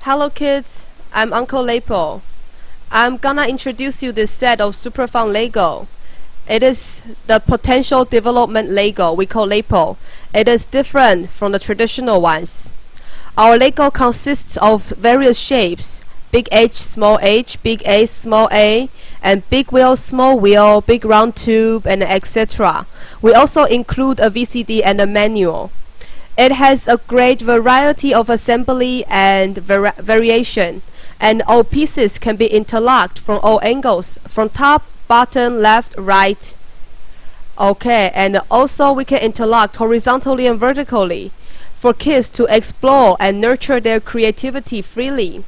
Hello kids, I'm Uncle Lepao. I'm gonna introduce you this set of super fun Lego. It is the potential development Lego we call Lepao. It is different from the traditional ones. Our Lego consists of various shapes: big H, small h, big A, small a, and big wheel, small wheel, big round tube, and etc. We also include a VCD and a manual. It has a great variety of assembly and variation, and all pieces can be interlocked from all angles, from top, bottom, left, right. Okay, and also we can interlock horizontally and vertically for kids to explore and nurture their creativity freely.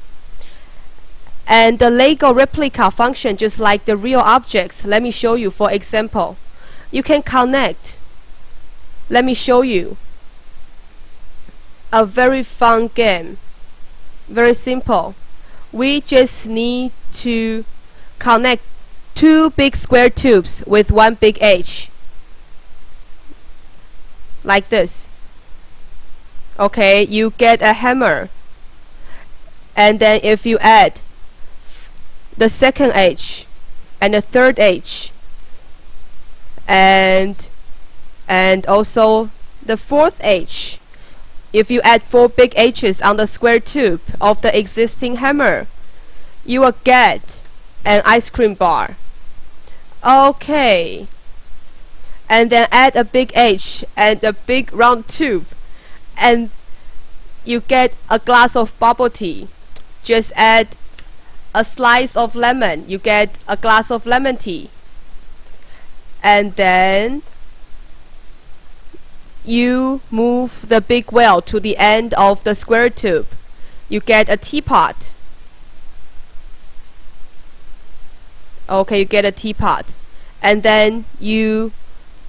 And the Lego replica function just like the real objects. Let me show you. For example, you can connect. Let me show you a very fun game. Very simple. We just need to connect two big square tubes with one big H, like this. Okay, you get a hammer, and then if you add the second H and the third H and also the fourth H, if you add 4 big H's on the square tube of the existing hammer, you will get an ice cream bar. Okay, and then add a big H and a big round tube, and you get a glass of bubble tea. Just add a slice of lemon, you get a glass of lemon tea. And then you move the big wheel to the end of the square tube, you get a teapot. Okay, you get a teapot, and then you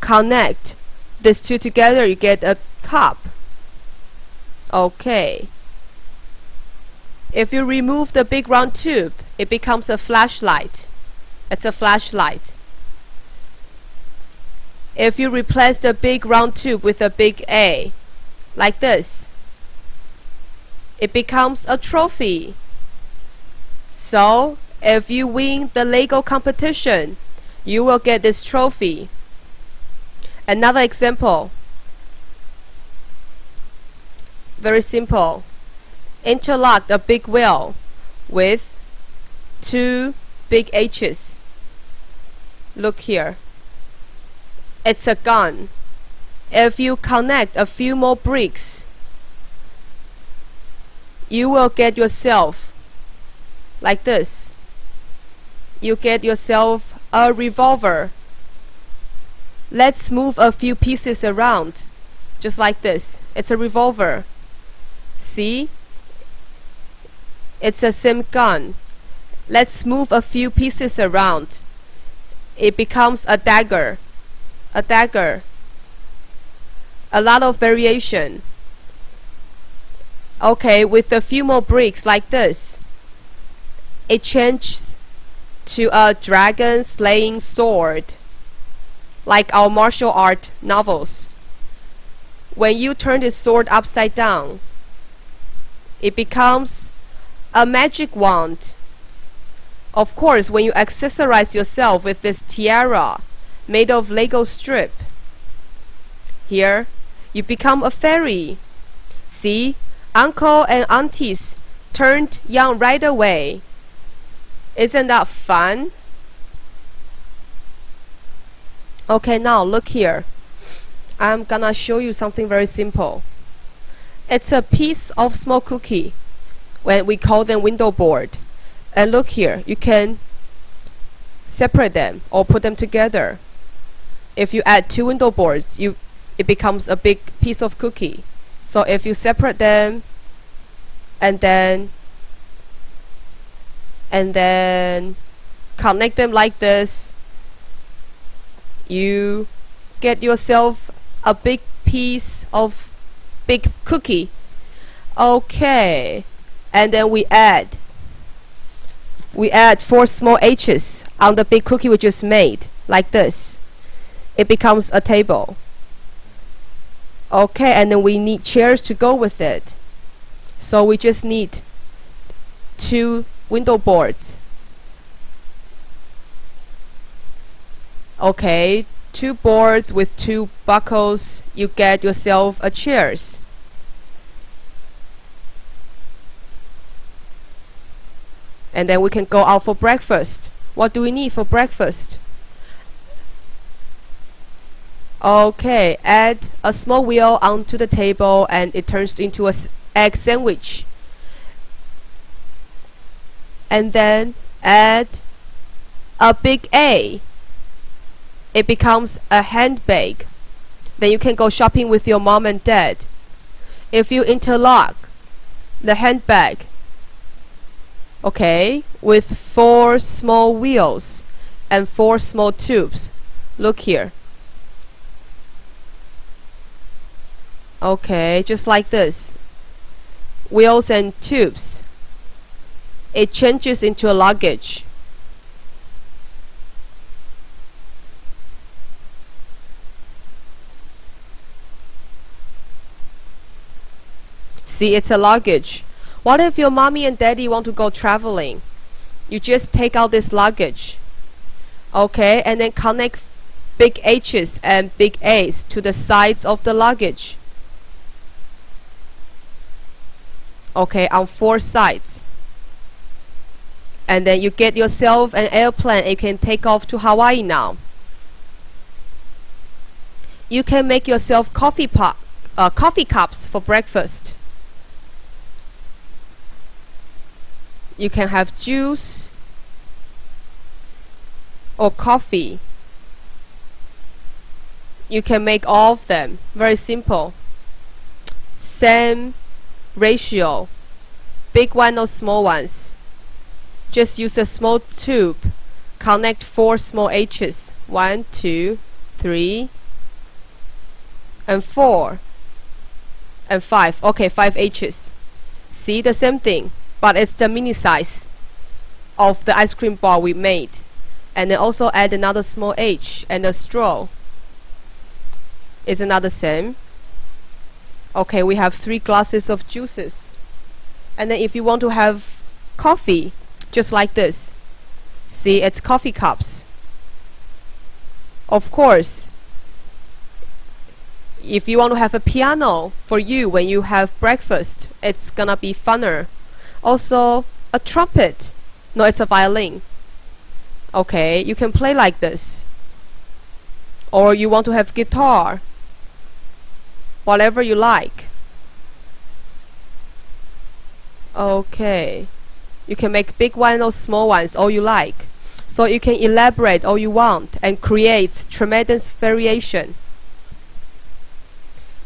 connect these two together, you get a cup. Okay, if you remove the big round tube, it becomes a flashlight. It's a flashlight. If you replace the big round tube with a big A, like this, it becomes a trophy. So, if you win the Lego competition, you will get this trophy. Another example. Very simple. Interlock a big wheel with 2 big H's. Look here. It's a gun. If you connect a few more bricks, you will get yourself like this. You get yourself a revolver. Let's move a few pieces around, just like this. It's a revolver. See? It's a same gun. Let's move a few pieces around. It becomes a dagger. A dagger. A lot of variation. Okay, with a few more bricks like this, it changes to a dragon slaying sword, like our martial art novels. When you turn the sword upside down, it becomes a magic wand. Of course, when you accessorize yourself with this tiara made of Lego strip, here you become a fairy. See, uncle and aunties turned young right away. Isn't that fun? Okay, now look here. I'm gonna show you something very simple. It's a piece of small cookie, when we call them window board. And look here, you can separate them or put them together. If you add 2 window boards, it becomes a big piece of cookie. So if you separate them and then connect them like this, you get yourself a big piece of big cookie. Okay, and then we add 4 small H's on the big cookie we just made, like this. It becomes a table. Okay, and then we need chairs to go with it. So we just need 2 window boards. Okay, 2 boards with 2 buckles, you get yourself a chairs. And then we can go out for breakfast. What do we need for breakfast? Okay, add a small wheel onto the table and it turns into an egg sandwich. And then add a big A. It becomes a handbag. Then you can go shopping with your mom and dad. If you interlock the handbag, okay, with 4 small wheels and 4 small tubes. Look here. Okay, just like this. Wheels and tubes. It changes into a luggage. See, it's a luggage. What if your mommy and daddy want to go traveling? You just take out this luggage. Okay, and then connect big H's and big A's to the sides of the luggage. Okay, on 4 sides. And then you get yourself an airplane and you can take off to Hawaii now. You can make yourself coffee cups for breakfast. You can have juice or coffee. You can make all of them. Very simple. Same ratio. Big one or small ones. Just use a small tube. Connect 4 small H's. 1, 2, 3, and 4, and 5. Okay, 5 H's. See, the same thing, but it's the mini size of the ice cream bar we made. And then also add another small H and a straw. Is another same. Okay, we have 3 glasses of juices. And then if you want to have coffee, just like this. See, it's coffee cups. Of course, if you want to have a piano for you when you have breakfast, it's gonna be funner. Also, a trumpet. No, it's a violin. Okay, you can play like this. Or you want to have guitar. Whatever you like. Okay. You can make big ones or small ones, all you like. So you can elaborate all you want and create tremendous variation.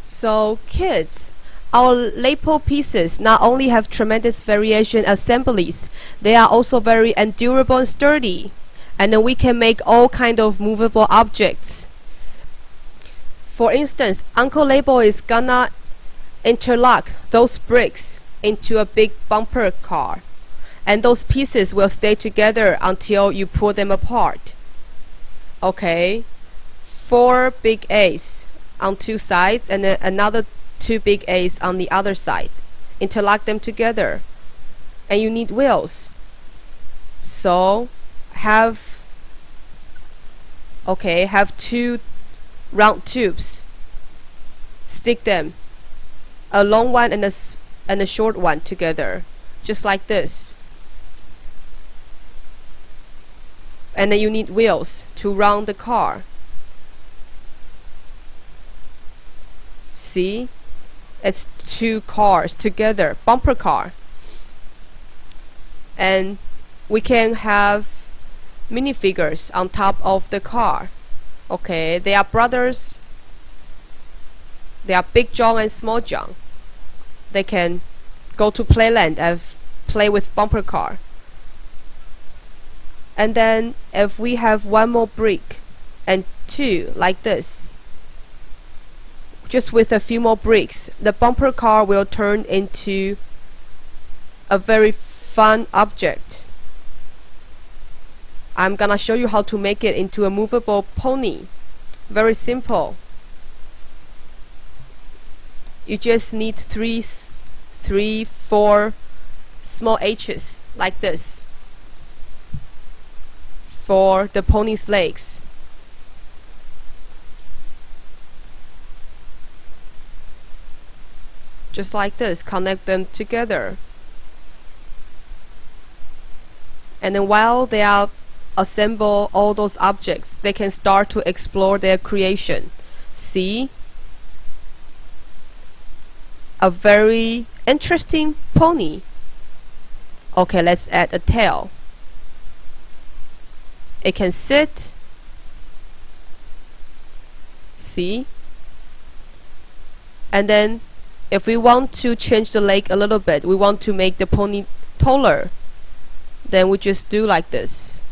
So kids, our Lepao pieces not only have tremendous variation assemblies, they are also very endurable and sturdy. And then we can make all kind of movable objects. For instance, Uncle Lepao is gonna interlock those bricks into a big bumper car. And those pieces will stay together until you pull them apart. Okay, 4 big A's on 2 sides and then another 2 big A's on the other side. Interlock them together. And you need wheels. So have 2 round tubes. Stick them, a long one and a short one together, just like this. And then you need wheels to round the car. See, it's 2 cars together, bumper car. And we can have minifigures on top of the car. Okay, they are brothers. They are Big John and Small John. They can go to playland and play with bumper car. And then if we have 1 more brick and 2 like this, just with a few more bricks, the bumper car will turn into a very fun object. I'm gonna show you how to make it into a movable pony. Very simple. You just need 4 small h's like this for the pony's legs. Just like this, connect them together. And then while they are assemble all those objects, they can start to explore their creation. See? A very interesting pony. Okay, let's add a tail. It can sit. See? And then if we want to change the leg a little bit, we want to make the pony taller, then we just do like this.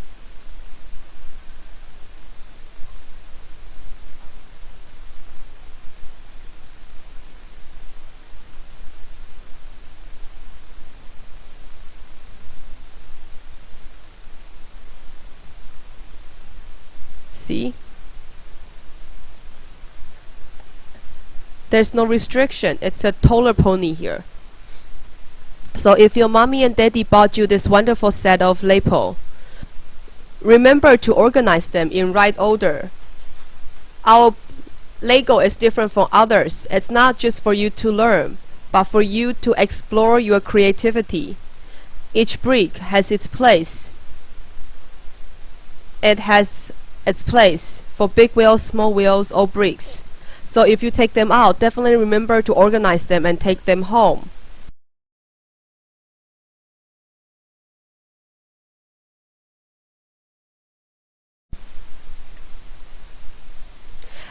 See? There's no restriction. It's a taller pony here. So if your mommy and daddy bought you this wonderful set of Lepao, remember to organize them in right order. Our Lego is different from others. It's not just for you to learn, but for you to explore your creativity. Each brick has its place. It has its place for big wheels, small wheels, or bricks. So if you take them out, definitely remember to organize them and take them home.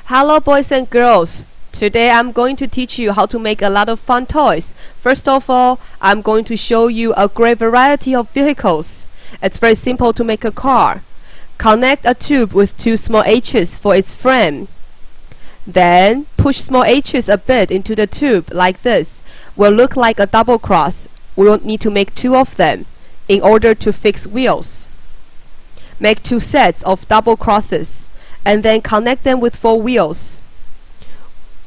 Hello boys and girls. Today I'm going to teach you how to make a lot of fun toys. First of all, I'm going to show you a great variety of vehicles. It's very simple to make a car. Connect a tube with two small H's for its frame. Then push small H's a bit into the tube like this. Will look like a double cross. We will need to make two of them in order to fix wheels. Make two sets of double crosses and then connect them with four wheels.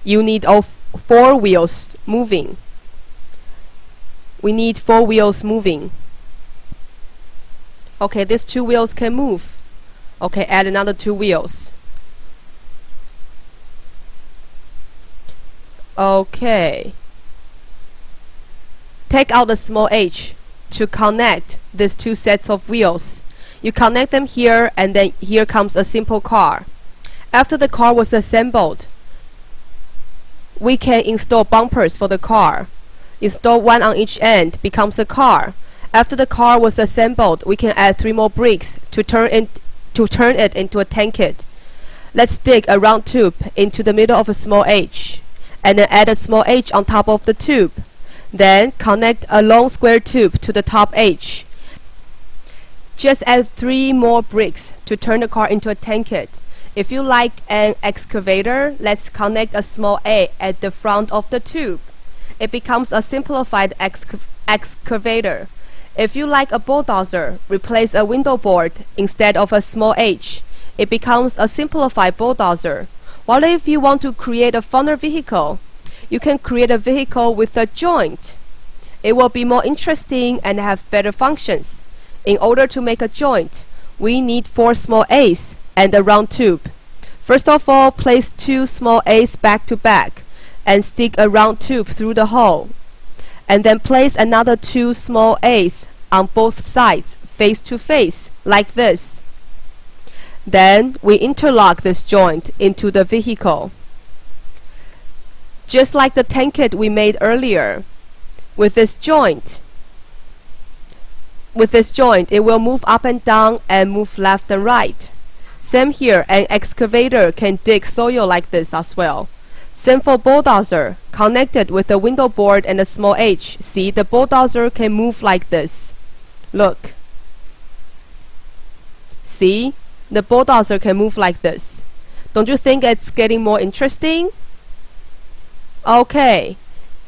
You need all four wheels moving. We need four wheels moving. Okay, these two wheels can move. Okay, add another two wheels. Okay. Take out the small h to connect these two sets of wheels. You connect them here, and then here comes a simple car. After the car was assembled, we can install bumpers for the car. Install one on each end, becomes a car. After the car was assembled, we can add three more bricks to turn it into a tank kit. Let's dig a round tube into the middle of a small h, and then add a small h on top of the tube. Then connect a long square tube to the top h. Just add three more bricks to turn the car into a tank kit. If you like an excavator, let's connect a small a at the front of the tube. It becomes a simplified excavator. If you like a bulldozer, replace a window board instead of a small h. It becomes a simplified bulldozer. While if you want to create a funner vehicle, you can create a vehicle with a joint. It will be more interesting and have better functions. In order to make a joint, we need four small a's and a round tube. First of all, place two small a's back to back and stick a round tube through the hole. And then place another two small a's on both sides, face to face, like this. Then we interlock this joint into the vehicle. Just like the tank kit we made earlier. With this joint, it will move up and down and move left and right. Same here, an excavator can dig soil like this as well. Same for bulldozer, connected with a window board and a small h. See, the bulldozer can move like this. Look. See, the bulldozer can move like this. Don't you think it's getting more interesting? Okay,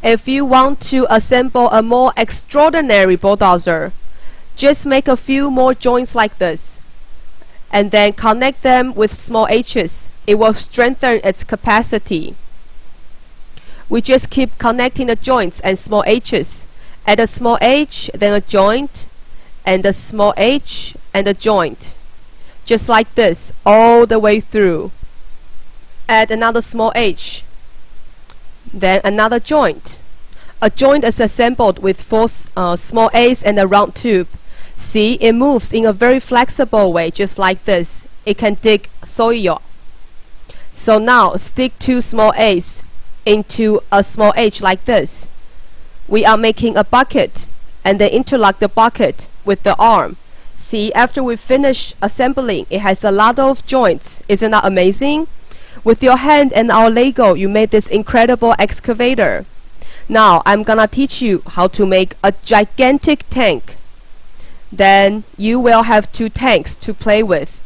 if you want to assemble a more extraordinary bulldozer, just make a few more joints like this and then connect them with small h's. It will strengthen its capacity. We just keep connecting the joints and small h's Add a small h, then a joint, and a small h, and a joint. Just like this, all the way through. Add another small h, then another joint. A joint is assembled with four small a's and a round tube. See, it moves in a very flexible way, just like this. It can dig soil. So now, stick two small a's into a small h like this. We are making a bucket, and then interlock the bucket with the arm. See, after we finish assembling, it has a lot of joints. Isn't that amazing? With your hand and our Lego, you made this incredible excavator. Now, I'm gonna teach you how to make a gigantic tank. Then, you will have two tanks to play with.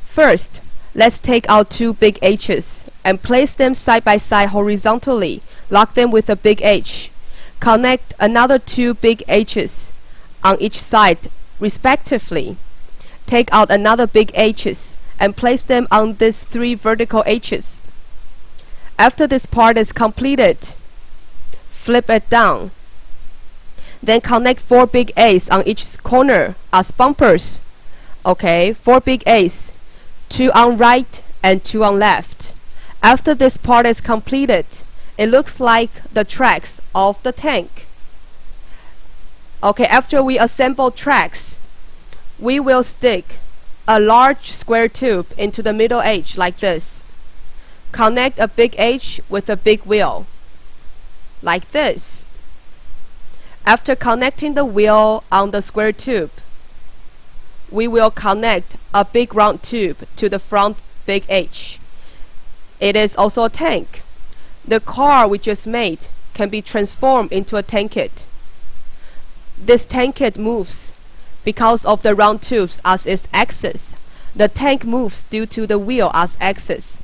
First, let's take our two big H's and place them side by side horizontally. Lock them with a big H. Connect another two big H's on each side respectively. Take out another big H's and place them on these three vertical H's. After this part is completed, flip it down. Then connect four big A's on each corner as bumpers. Okay, four big A's, two on right and two on left. After this part is completed, it looks like the tracks of the tank. Okay, after we assemble tracks, we will stick a large square tube into the middle H like this. Connect a big H with a big wheel, like this. After connecting the wheel on the square tube, we will connect a big round tube to the front big H. It is also a tank. The car we just made can be transformed into a tankette. This tankette moves because of the round tubes as its axis. The tank moves due to the wheel as axis.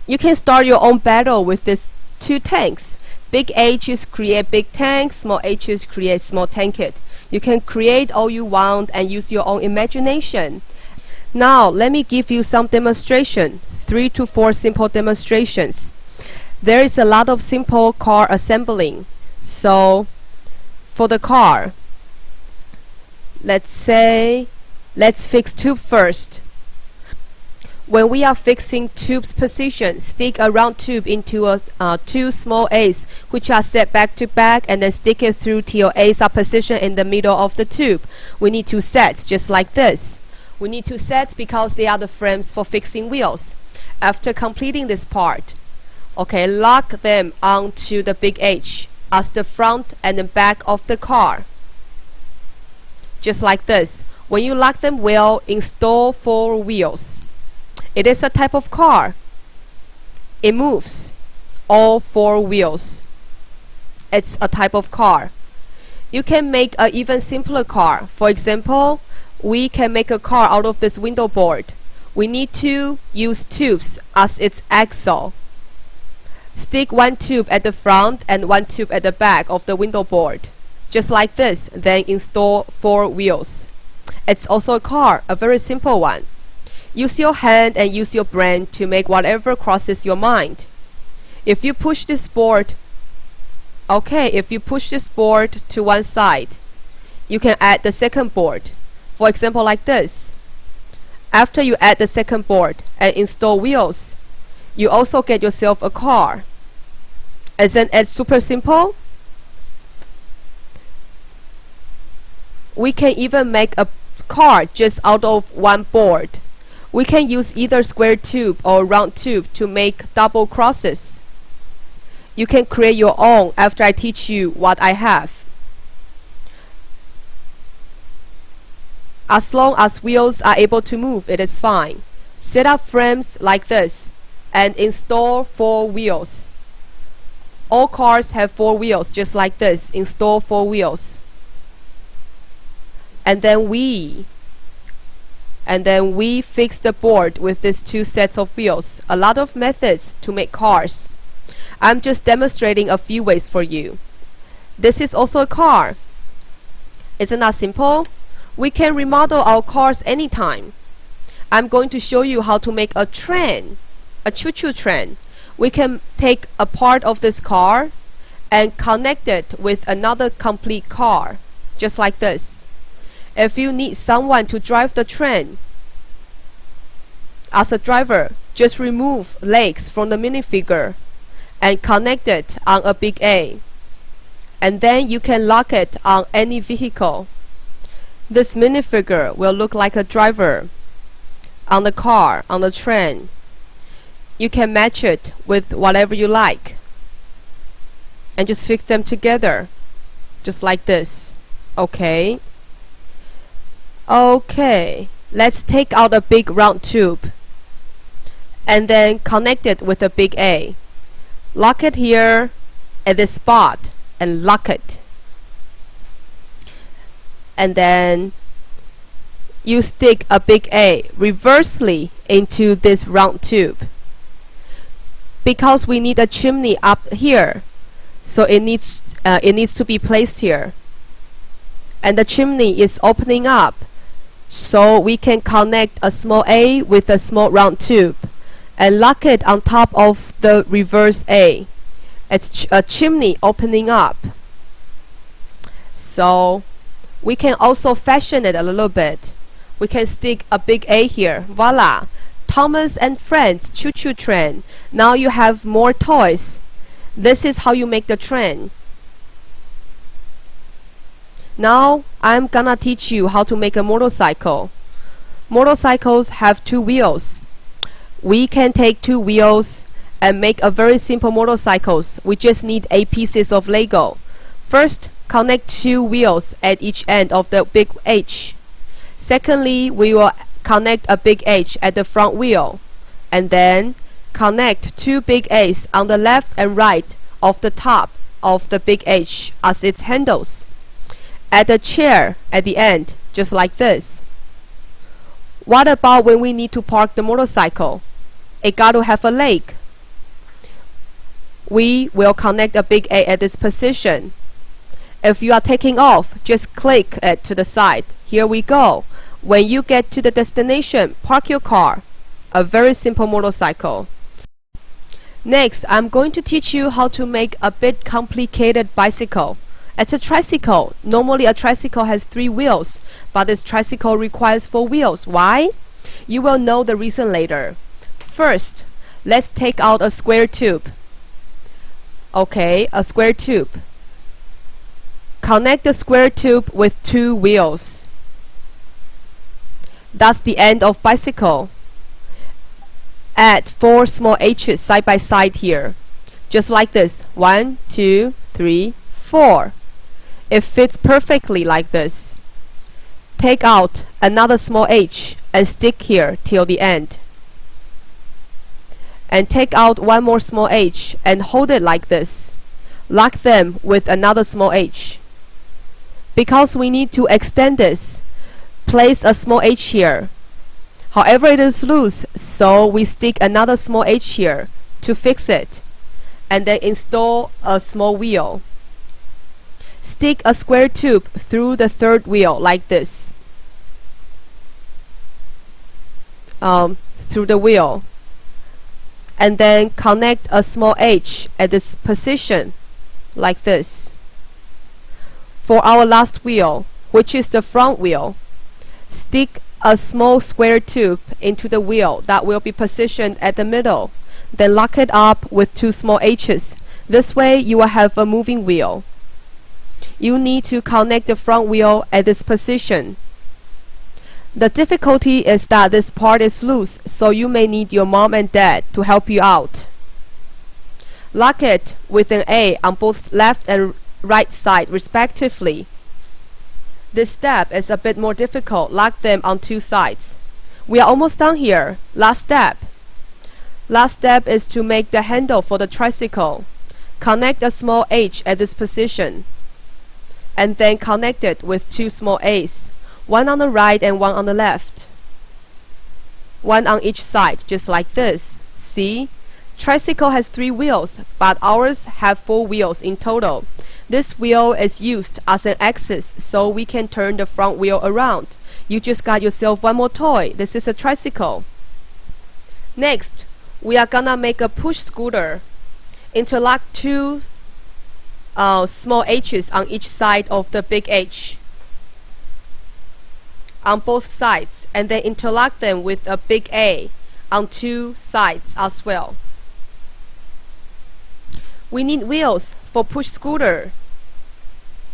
You can start your own battle with these two tanks. Big H's create big tanks, small H's create small tankette. You can create all you want and use your own imagination. Now let me give you some demonstration, 3 to 4 simple demonstrations. There is a lot of simple car assembling. So for the car, let's fix tube first. When we are fixing tube's position, stick a round tube into two small A's which are set back to back, and then stick it through till A's are positioned in the middle of the tube. We need two sets just like this. We need two sets because they are the frames for fixing wheels. After completing this part, okay, lock them onto the big H as the front and the back of the car. Just like this. When you lock them well, install 4 wheels. It is a type of car. It moves. All 4 wheels. It's a type of car. You can make an even simpler car. For example, we can make a car out of this window board. We need to use tubes as its axle. Stick one tube at the front and one tube at the back of the window board. Just like this. Then install 4 wheels. It's also a car, a very simple one. Use your hand and use your brain to make whatever crosses your mind. If you push this board to one side, you can add the second board. For example, like this. After you add the second board and install wheels, you also get yourself a car. Isn't it super simple? We can even make a car just out of one board. We can use either square tube or round tube to make double crosses. You can create your own after I teach you what I have. As long as wheels are able to move, it is fine. Set up frames like this and install 4 wheels. All cars have 4 wheels just like this. Install 4 wheels. And then we fix the board with these 2 sets of wheels. A lot of methods to make cars. I'm just demonstrating a few ways for you. This is also a car. Isn't that simple? We can remodel our cars anytime. I'm going to show you how to make a train, a choo-choo train. We can take a part of this car and connect it with another complete car, just like this. If you need someone to drive the train, as a driver, just remove legs from the minifigure and connect it on a big A, and then you can lock it on any vehicle. This minifigure will look like a driver on the car, on the train. You can match it with whatever you like and just fix them together, just like this. Okay, let's take out a big round tube and then connect it with a big A. Lock it here at this spot and lock it. And then you stick a big A reversely into this round tube. Because we need a chimney up here, so it needs to be placed here. And the chimney is opening up, so we can connect a small A with a small round tube and lock it on top of the reverse A. It's a chimney opening up. So we can also fashion it a little bit. We can stick a big A here. Voila! Thomas and Friends choo-choo train. Now you have more toys. This is how you make the train. Now I'm gonna teach you how to make a motorcycle. Motorcycles have 2 wheels. We can take 2 wheels and make a very simple motorcycles. We just need 8 pieces of Lego. First, connect 2 wheels at each end of the big H. Secondly, we will connect a big H at the front wheel, and then connect 2 big A's on the left and right of the top of the big H as its handles. Add a chair at the end, just like this. What about when we need to park the motorcycle? It got to have a leg. We will connect a big A at this position. If you are taking off, just click it to the side. Here we go. When you get to the destination, park your car. A very simple motorcycle. Next, I'm going to teach you how to make a bit complicated bicycle. It's a tricycle. Normally a tricycle has 3 wheels, but this tricycle requires 4 wheels. Why? You will know the reason later. First, let's take out a square tube. Okay, a square tube. Connect the square tube with 2 wheels. That's the end of bicycle. Add 4 small H's side by side here. Just like this. 1, 2, 3, 4. It fits perfectly like this. Take out another small H and stick here till the end. And take out 1 more small H and hold it like this. Lock them with another small H. Because we need to extend this, place a small H here. However, it is loose, so we stick another small H here to fix it, and then install a small wheel. Stick a square tube through the 3rd wheel like this. Through the wheel. And then connect a small H at this position like this. For our last wheel, which is the front wheel, stick a small square tube into the wheel that will be positioned at the middle. Then lock it up with 2 small H's. This way you will have a moving wheel. You need to connect the front wheel at this position. The difficulty is that this part is loose, so you may need your mom and dad to help you out. Lock it with an A on both left and right side respectively. This step is a bit more difficult. Lock them on 2 sides. We are almost done here. Last step. Last step is to make the handle for the tricycle. Connect a small H at this position, and then connect it with 2 small A's. 1 on the right and 1 on the left. 1 on each side, just like this. See? Tricycle has 3 wheels, but ours have 4 wheels in total. This wheel is used as an axis, so we can turn the front wheel around. You just got yourself 1 more toy. This is a tricycle. Next, we are gonna make a push scooter. Interlock 2 small h's on each side of the big H on both sides, and then interlock them with a big A on two sides as well. We need wheels for push scooter.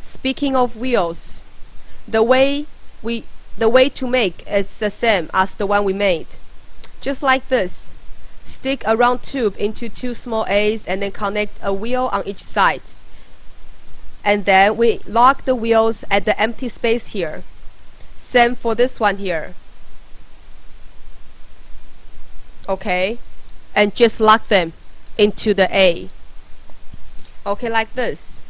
Speaking of wheels, the way to make is the same as the one we made. Just like this. Stick a round tube into two small A's and then connect a wheel on each side. And then we lock the wheels at the empty space here. Same for this one here. Okay, and just lock them into the A. Okay, like this.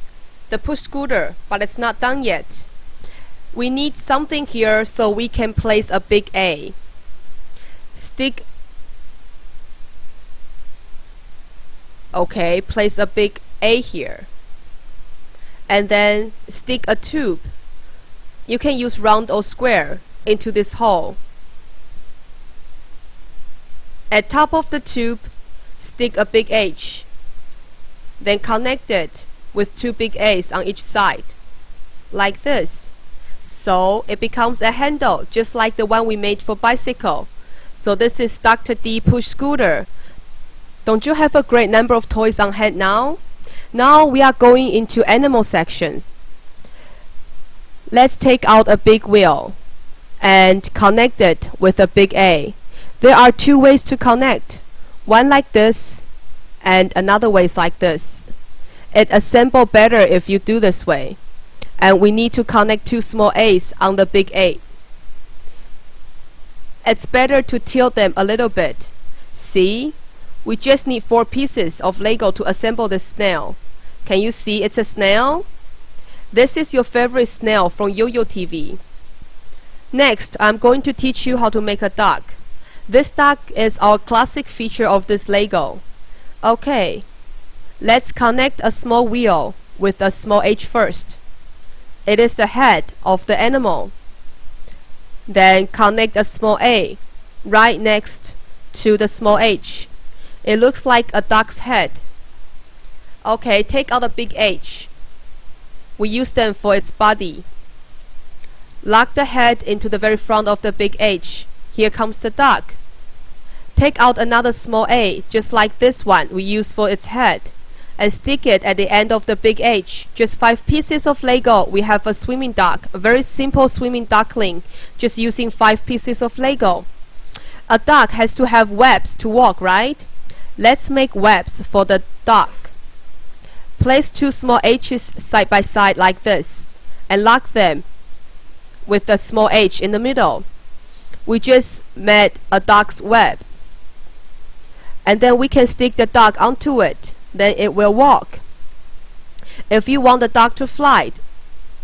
The push scooter, but it's not done yet. We need something here so we can place a big A. Place a big A here. And then stick a tube. You can use round or square into this hole. At top of the tube, stick a big H. Then connect it with two big A's on each side, like this. So it becomes a handle just like the one we made for bicycle. So this is Dr. D push scooter. Don't you have a great number of toys on hand now? Now we are going into animal sections. Let's take out a big wheel and connect it with a big A. There are two ways to connect. One like this and another way is like this. It assembles better if you do this way. And we need to connect two small A's on the big A. It's better to tilt them a little bit. See? We just need 4 pieces of Lego to assemble the snail. Can you see it's a snail? This is your favorite snail from Yo-Yo TV. Next, I'm going to teach you how to make a duck. This duck is our classic feature of this Lego. Okay, let's connect a small wheel with a small H first. It is the head of the animal. Then connect a small A right next to the small H. It looks like a duck's head. Okay, take out a big H. We use them for its body. Lock the head into the very front of the big H. Here comes the duck. Take out another small A, just like this one we use for its head, and stick it at the end of the big H. Just 5 pieces of Lego. We have a swimming duck, a very simple swimming duckling, just using 5 pieces of Lego. A duck has to have webs to walk, right? Let's make webs for the duck. Place 2 small H's side by side like this, and lock them with the small H in the middle. We just made a duck's web. And then we can stick the duck onto it. Then it will walk. If you want the duck to fly,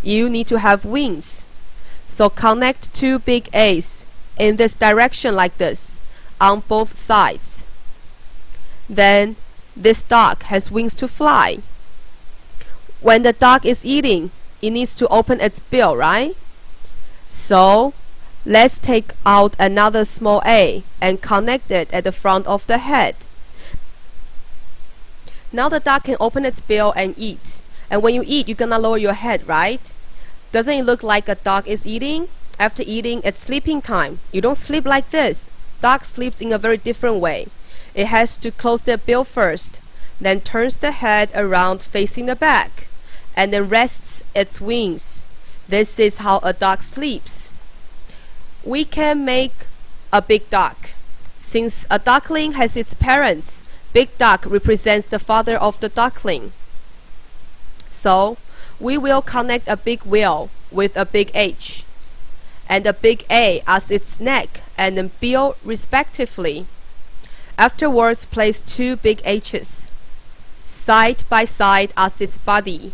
you need to have wings. So connect 2 big A's in this direction like this on both sides. Then this duck has wings to fly. When the duck is eating, it needs to open its bill, right? So let's take out another small A and connect it at the front of the head. Now the duck can open its bill and eat. And when you eat, you're gonna lower your head, right? Doesn't it look like a dog is eating? After eating, it's sleeping time. You don't sleep like this. Dog sleeps in a very different way. It has to close the bill first, then turns the head around facing the back, and then rests its wings. This is how a dog sleeps. We can make a big duck. Since a duckling has its parents, big duck represents the father of the duckling. So we will connect a big wheel with a big H and a big A as its neck and then bill respectively. Afterwards, place 2 big H's side by side as its body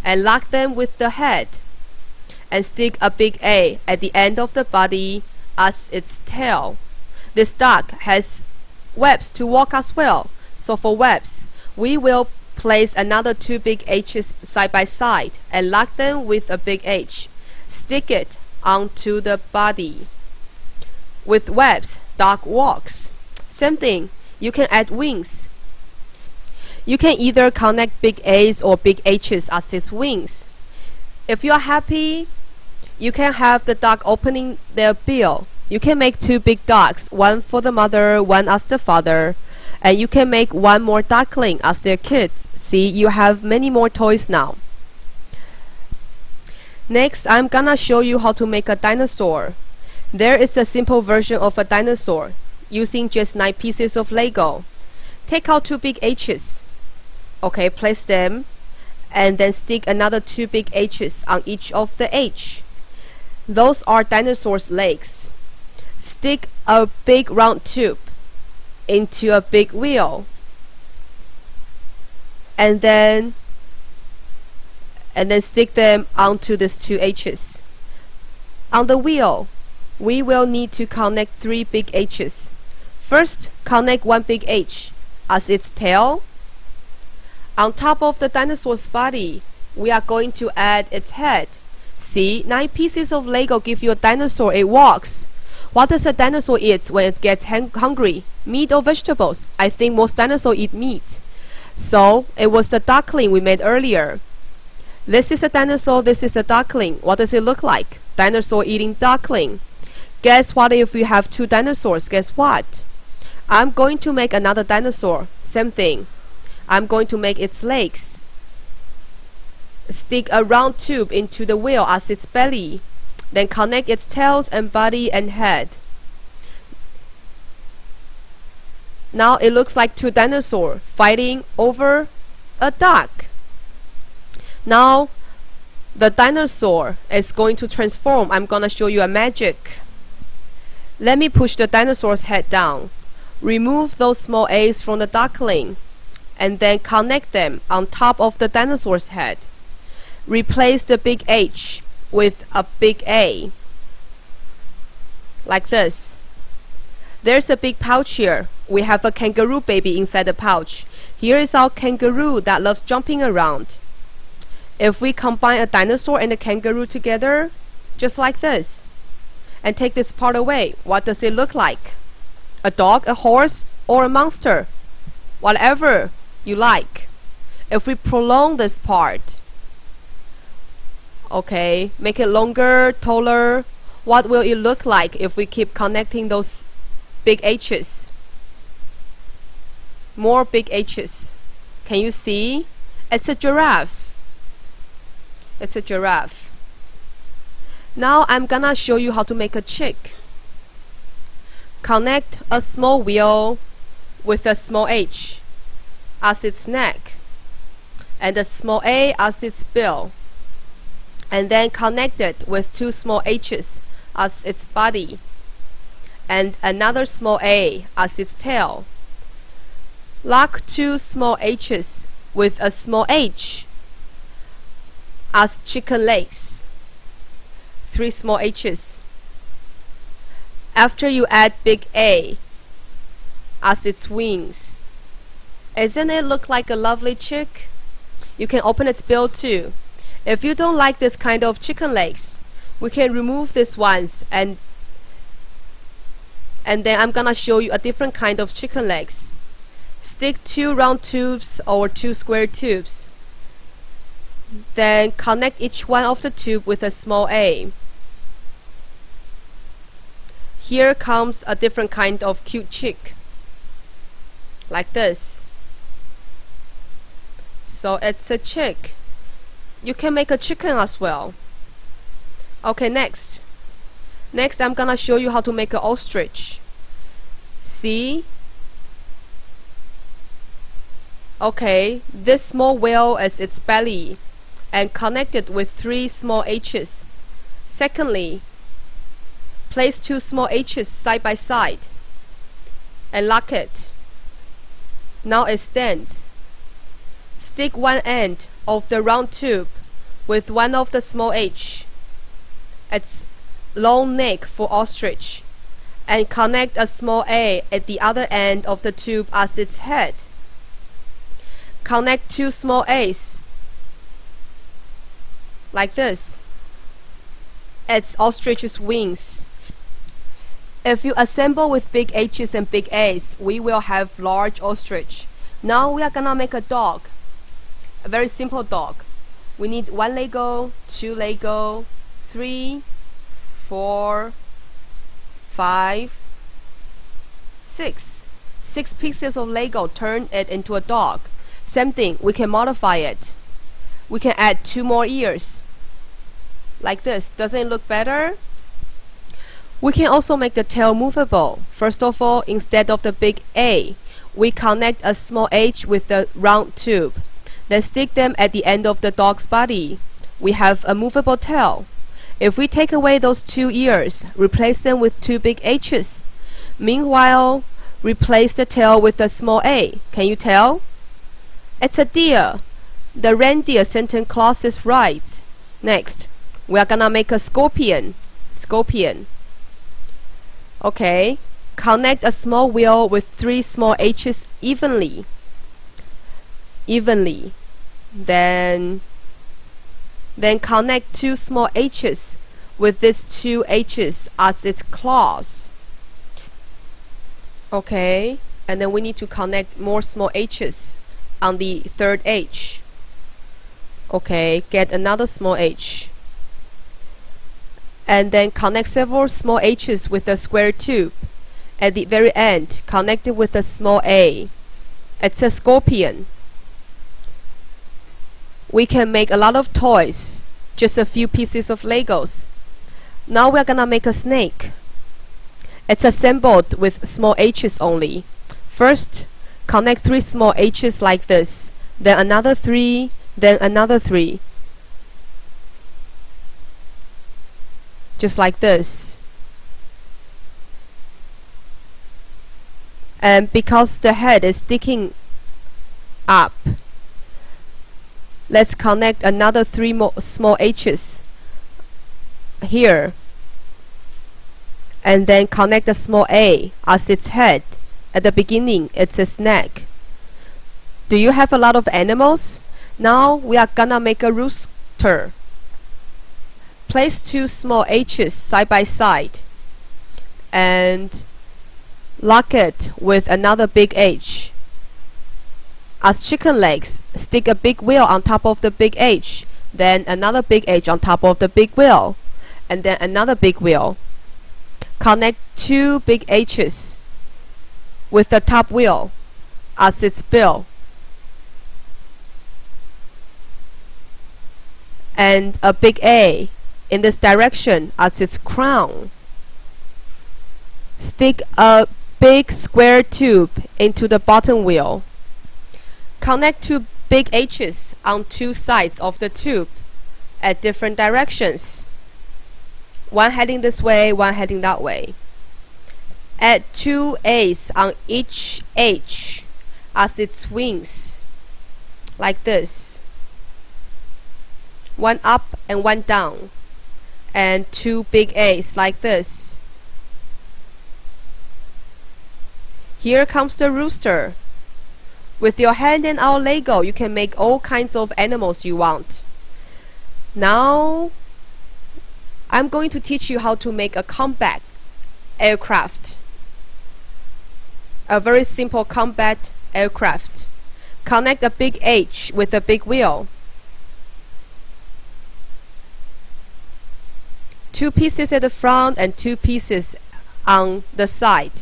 and lock them with the head, and stick a big A at the end of the body as its tail. This duck has webs to walk as well, so for webs we will place another 2 big H's side by side and lock them with a big H. Stick it onto the body. With webs, duck walks. Same thing, you can add wings. You can either connect big A's or big H's as its wings. If you are happy, you can have the duck opening their bill. You can make two big ducks, one for the mother, one as the father. And you can make one more duckling as their kids. See, you have many more toys now. Next, I'm gonna show you how to make a dinosaur. There is a simple version of a dinosaur using just 9 pieces of Lego. Take out 2 big H's. Okay, place them and then stick another 2 big H's on each of the H. Those are dinosaurs' legs. Stick a big round tube into a big wheel and then stick them onto these 2 H's. On the wheel, we will need to connect 3 big H's. First, connect 1 big H as its tail. On top of the dinosaur's body, we are going to add its head. See, 9 pieces of Lego give you a dinosaur. It walks. What does a dinosaur eat when it gets hungry? Meat or vegetables? I think most dinosaurs eat meat. So, it was the duckling we made earlier. This is a dinosaur, this is a duckling. What does it look like? Dinosaur eating duckling. Guess what if we have 2 dinosaurs? Guess what? I'm going to make another dinosaur. Same thing. I'm going to make its legs. Stick a round tube into the wheel as its belly. Then connect its tails and body and head. Now it looks like 2 dinosaurs fighting over a duck. Now the dinosaur is going to transform. I'm gonna show you a magic. Let me push the dinosaur's head down. Remove those small A's from the duckling and then connect them on top of the dinosaur's head. Replace the big H with a big A, like this. There's a big pouch here. We have a kangaroo baby inside the pouch. Here is our kangaroo that loves jumping around. If we combine a dinosaur and a kangaroo together, just like this, and take this part away, what does it look like? A dog, a horse, or a monster? Whatever you like. If we prolong this part, okay, make it longer, taller, what will it look like if we keep connecting those big H's? More big H's. Can you see? It's a giraffe. It's a giraffe. Now I'm gonna show you how to make a chick. Connect a small wheel with a small H as its neck and a small A as its bill, and then connect it with 2 small H's as its body and another small A as its tail. Lock 2 small H's with a small H as chicken legs. 3 small H's. After you add big A as its wings. Isn't it look like a lovely chick? You can open its bill too. If you don't like this kind of chicken legs, we can remove these ones and then I'm gonna show you a different kind of chicken legs. Stick 2 round tubes or 2 square tubes. Then connect each one of the tube with a small A. Here comes a different kind of cute chick, like this. So it's a chick. You can make a chicken as well. Okay, next I'm gonna show you how to make an ostrich. See? Okay, this small whale is its belly and connect it with 3 small H's. Secondly, place 2 small H's side by side and lock it. Now it stands. Stick one end of the round tube with one of the small H, its long neck for ostrich, and connect a small A at the other end of the tube as its head. Connect 2 small A's like this. It's ostrich's wings. If you assemble with big H's and big A's, we will have large ostrich. Now we are gonna make a dog, a very simple dog. We need 1 Lego, 2 Lego, 3, 4, 5, 6. 6 pieces of Lego, turn it into a dog. Same thing, we can modify it. We can add 2 more ears. Like this. Doesn't it look better? We can also make the tail movable. First of all, instead of the big A, we connect a small H with the round tube. Then stick them at the end of the dog's body. We have a movable tail. If we take away those 2 ears, replace them with 2 big H's. Meanwhile, replace the tail with a small A. Can you tell? It's a deer. The reindeer sentence clause is right. Next, we are gonna make a scorpion. Scorpion. Okay, connect a small wheel with 3 small H's evenly. Then connect 2 small H's with these 2 H's as its claws. Okay, and then we need to connect more small H's on the 3rd H. Okay, get another small H. And then connect several small H's with a square tube. At the very end, connect it with a small A. It's a scorpion. We can make a lot of toys, just a few pieces of Legos. Now we're gonna make a snake. It's assembled with small H's only. First, connect 3 small H's like this, then another 3, then another 3. Just like this. And because the head is sticking up, let's connect another 3 more small H's here, and then connect a small A as its head. At the beginning, it's its neck. Do you have a lot of animals? Now we are gonna make a rooster. Place 2 small H's side by side and lock it with another big H. As chicken legs, stick a big wheel on top of the big H, then another big H on top of the big wheel, and then another big wheel. Connect 2 big H's with the top wheel as its bill, and a big A in this direction as its crown. Stick a big square tube into the bottom wheel. Connect 2 big H's on 2 sides of the tube at different directions. One heading this way, one heading that way. Add 2 A's on each H as its wings, like this. One up and one down, and 2 big A's like this. Here comes the rooster. With your hand and our Lego, you can make all kinds of animals you want. Now, I'm going to teach you how to make a combat aircraft. A very simple combat aircraft. Connect a big H with a big wheel. 2 pieces at the front and 2 pieces on the side,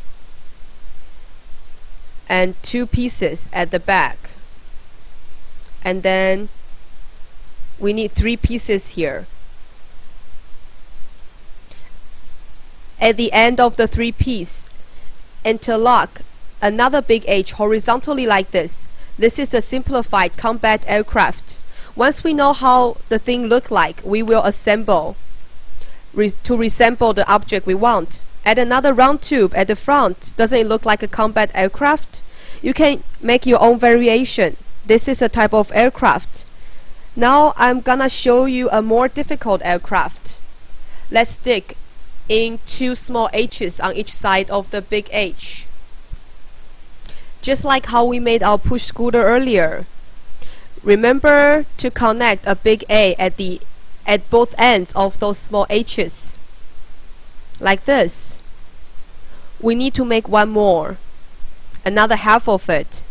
and 2 pieces at the back, and then we need 3 pieces here. At the end of the 3 piece, interlock another big H horizontally like this. This is a simplified combat aircraft. Once we know how the thing look like, we will assemble to resemble the object we want. Add another round tube at the front. Doesn't it look like a combat aircraft? You can make your own variation. This is a type of aircraft. Now I'm gonna show you a more difficult aircraft. Let's stick in 2 small H's on each side of the big H. Just like how we made our push scooter earlier. Remember to connect a big A at both ends of those small H's. Like this. We need to make one more. Another half of it.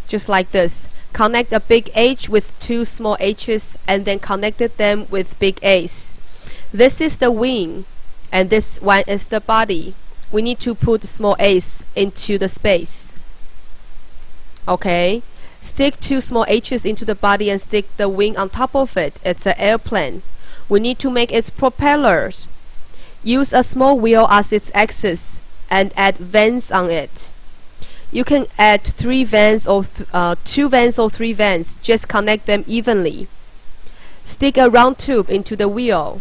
just like this. Connect a big H with two small H's and then connected them with big A's. This is the wing and this one is the body. We need to put small A's into the space. Okay, stick two small H's into the body and stick the wing on top of it. It's an airplane. We need to make its propellers. Use a small wheel as its axis and add vents on it. You can add 3 vents or 2 vents or 3 vents. Just connect them evenly. Stick a round tube into the wheel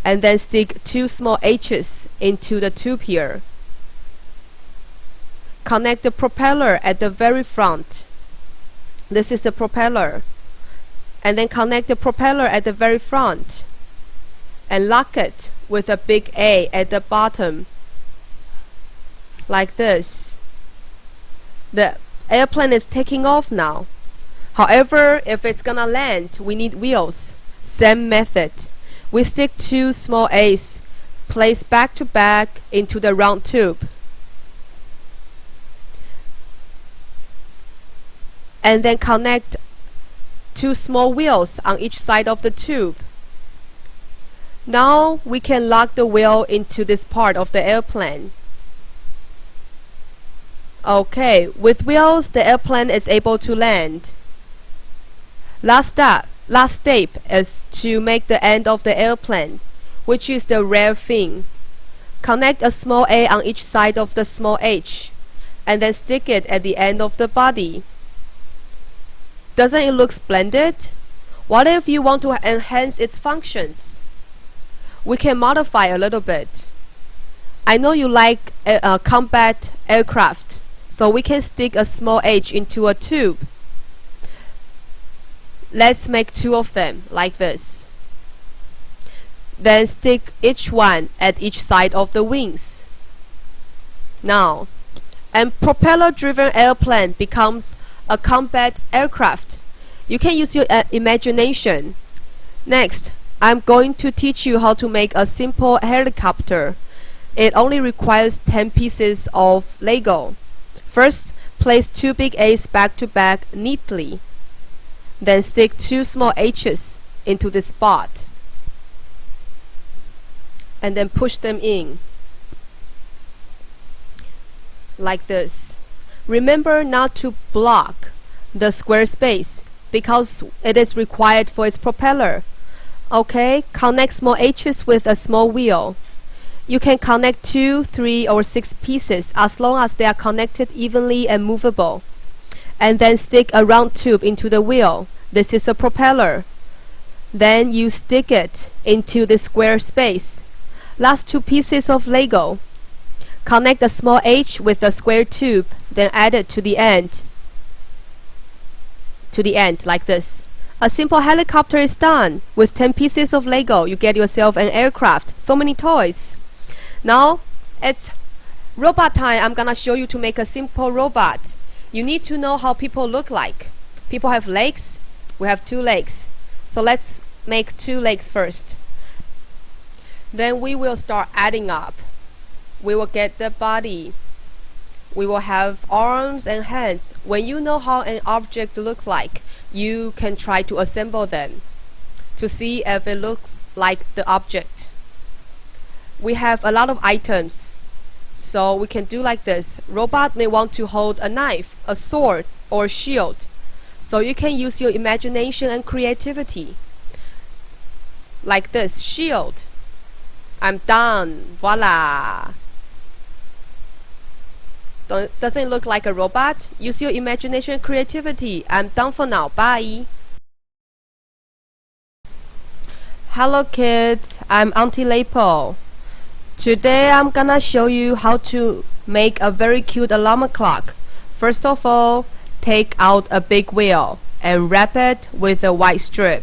and then stick 2 small H's into the tube here. Connect the propeller at the very front. This is the propeller. And then connect the propeller at the very front and lock it with a big A at the bottom, like this. The airplane is taking off now. However, if it's gonna land, we need wheels. Same method. We stick 2 small A's placed back to back into the round tube. And then connect 2 small wheels on each side of the tube. Now we can lock the wheel into this part of the airplane. Okay, with wheels the airplane is able to land. Last step is to make the end of the airplane, which is the rear fin. Connect a small A on each side of the small H and then stick it at the end of the body. Doesn't it look splendid? What if you want to enhance its functions? We can modify a little bit. I know you like combat aircraft, so we can stick a small H into a tube. Let's make 2 of them like this. Then stick each one at each side of the wings. Now, a propeller-driven airplane becomes a combat aircraft. You can use your imagination. Next, I'm going to teach you how to make a simple helicopter. It only requires 10 pieces of Lego. First, place 2 big A's back to back neatly. Then stick 2 small H's into this spot. And then push them in. Like this. Remember not to block the square space because it is required for its propeller. Okay, connect small H's with a small wheel. You can connect 2, 3 or 6 pieces as long as they are connected evenly and movable. And then stick a round tube into the wheel. This is a propeller. Then you stick it into the square space. Last 2 pieces of Lego. Connect a small H with a square tube, then add it to the end. Like this. A simple helicopter is done. With 10 pieces of Lego, you get yourself an aircraft. So many toys. Now, it's robot time. I'm gonna show you to make a simple robot. You need to know how people look like. People have legs. We have 2 legs. So let's make 2 legs first. Then we will start adding up. We will get the body. We will have arms and hands. When you know how an object looks like, you can try to assemble them to see if it looks like the object. We have a lot of items, so we can do like this. Robot may want to hold a knife, a sword, or a shield. So you can use your imagination and creativity. Like this, shield. I'm done. Voila. Doesn't it look like a robot? Use your imagination and creativity. I'm done for now. Bye. Hello kids, I'm Auntie Lepao. Today I'm gonna show you how to make a very cute alarm clock. First of all, take out a big wheel and wrap it with a white strip.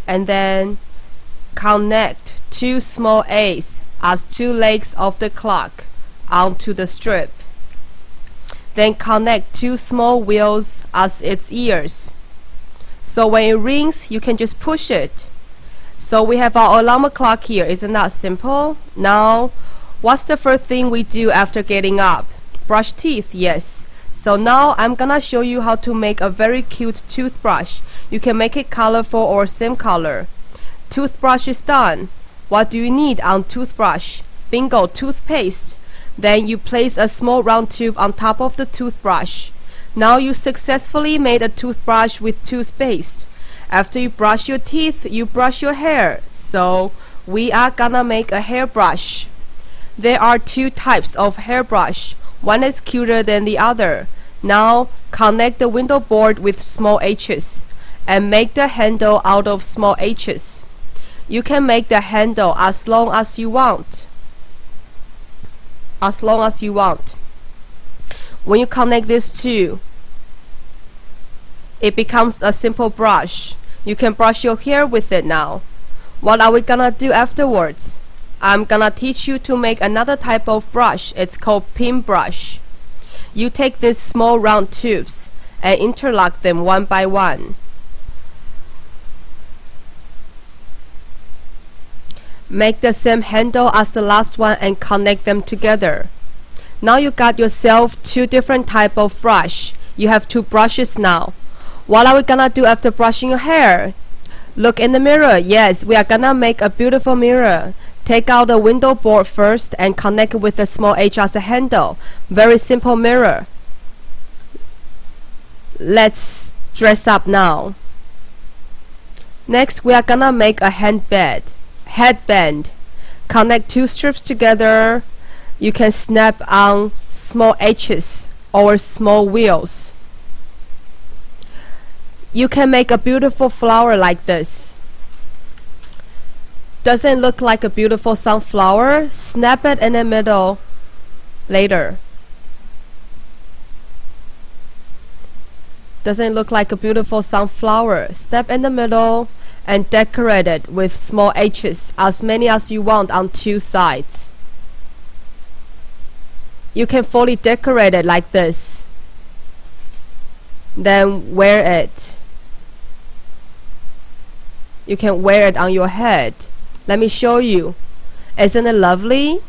And then connect 2 small A's as 2 legs of the clock onto the strip. Then connect 2 small wheels as its ears. So when it rings, you can just push it. So we have our alarm clock here. Isn't that simple? Now What's the first thing we do after getting up? Brush teeth, yes. So now I'm gonna show you how to make a very cute toothbrush. You can make it colorful or same color. Toothbrush is done. What do you need on toothbrush? Bingo, toothpaste. Then you place a small round tube on top of the toothbrush. Now you successfully made a toothbrush with toothpaste. After you brush your teeth, you brush your hair. So we are gonna make a hairbrush. There are two types of hairbrush. One is cuter than the other. Now connect the window board with small H's and make the handle out of small H's. You can make the handle as long as you want. As long as you want. When you connect these two, it becomes a simple brush. You can brush your hair with it now. What are we gonna do afterwards? I'm gonna teach you to make another type of brush. It's called pin brush. You take these small round tubes and interlock them one by one. Make the same handle as the last one and connect them together. Now you got yourself two different type of brush. You have two brushes now. What are we gonna do after brushing your hair? Look in the mirror. Yes, we are gonna make a beautiful mirror. Take out the window board first and connect it with the small H as a handle. Very simple mirror. Let's dress up now. Next, we are gonna make a headband. Connect two strips together. You can snap on small H's or small wheels. You can make a beautiful flower like this. Doesn't look like a beautiful sunflower? Snap it in the middle later. Doesn't look like a beautiful sunflower? Snap in the middle and decorate it with small H's, as many as you want on two sides. You can fully decorate it like this. Then wear it. You can wear it on your head. Let me show you. Isn't it lovely?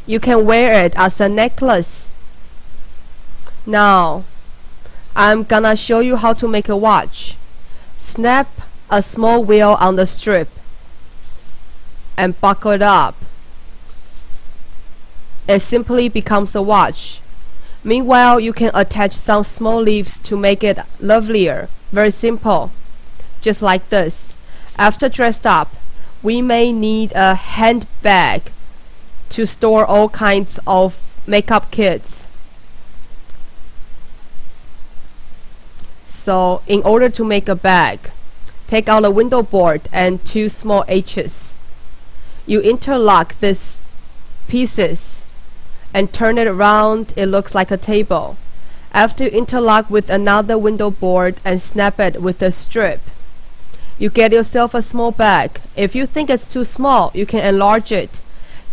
You can wear it as a necklace. Now, I'm gonna show you how to make a watch. Snap a small wheel on the strip and buckle it up. It simply becomes a watch. Meanwhile, you can attach some small leaves to make it lovelier. Very simple. Just like this. After dressed up, we may need a handbag to store all kinds of makeup kits. So in order to make a bag, take out a window board and two small H's. You interlock these pieces and turn it around. It looks like a table. After you interlock with another window board and snap it with a strip, you get yourself a small bag. If you think it's too small, you can enlarge it.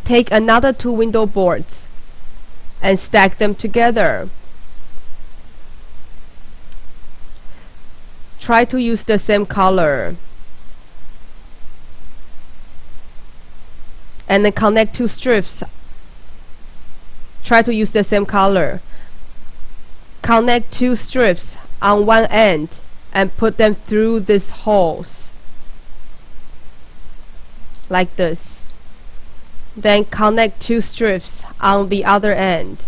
Take another two window boards and stack them together. Try to use the same color. And then connect two strips. Try to use the same color. Connect two strips on one end and put them through these holes like this. Then connect two strips on the other end.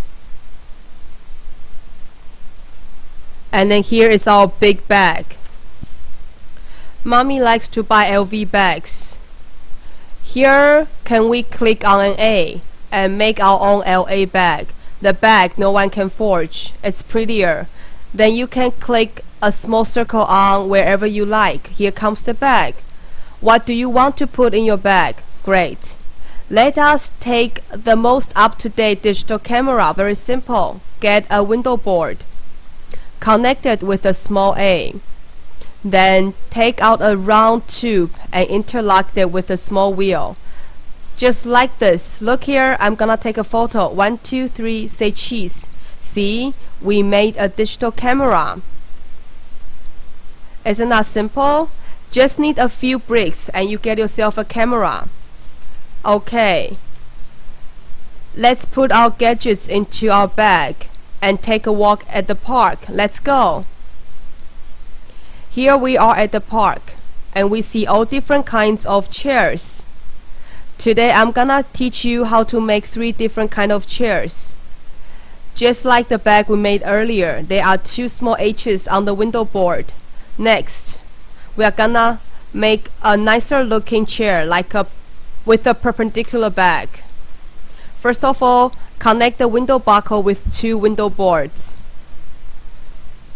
And then here is our big bag. Mommy likes to buy LV bags. Here can we click on an A and make our own LA bag. The bag no one can forge. It's prettier. Then you can click a small circle on wherever you like. Here comes the bag. What do you want to put in your bag? Great. Let us take the most up-to-date digital camera. Very simple. Get a window board. Connect it with a small A. Then take out a round tube and interlock it with a small wheel. Just like this. Look here, I'm gonna take a photo. 1, 2, 3, say cheese. See, we made a digital camera. Isn't that simple? Just need a few bricks and you get yourself a camera. Okay. Let's put our gadgets into our bag and take a walk at the park. Let's go. Here we are at the park and we see all different kinds of chairs. Today I'm gonna teach you how to make 3 different kinds of chairs. Just like the bag we made earlier, there are 2 small H's on the window board. Next, we are gonna make a nicer looking chair with a perpendicular back. First of all, connect the window buckle with 2 window boards.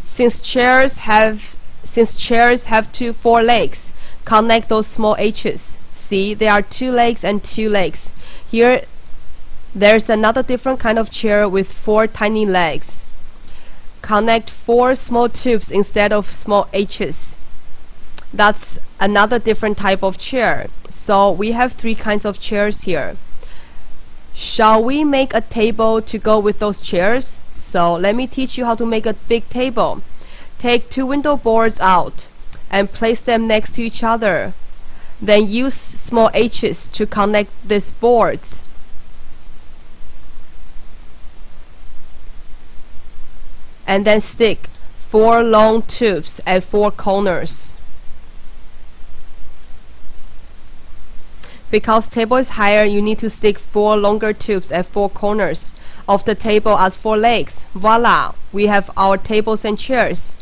Since chairs have 4 legs, connect those small H's. See, there are 2 legs and 2 legs. Here, there's another different kind of chair with 4 tiny legs. Connect 4 small tubes instead of small H's. That's another different type of chair. So we have 3 kinds of chairs here. Shall we make a table to go with those chairs? So let me teach you how to make a big table. Take 2 window boards out and place them next to each other. Then use small H's to connect these boards. And then stick 4 long tubes at 4 corners. Because table is higher, you need to stick 4 longer tubes at 4 corners of the table as 4 legs. Voila! We have our tables and chairs.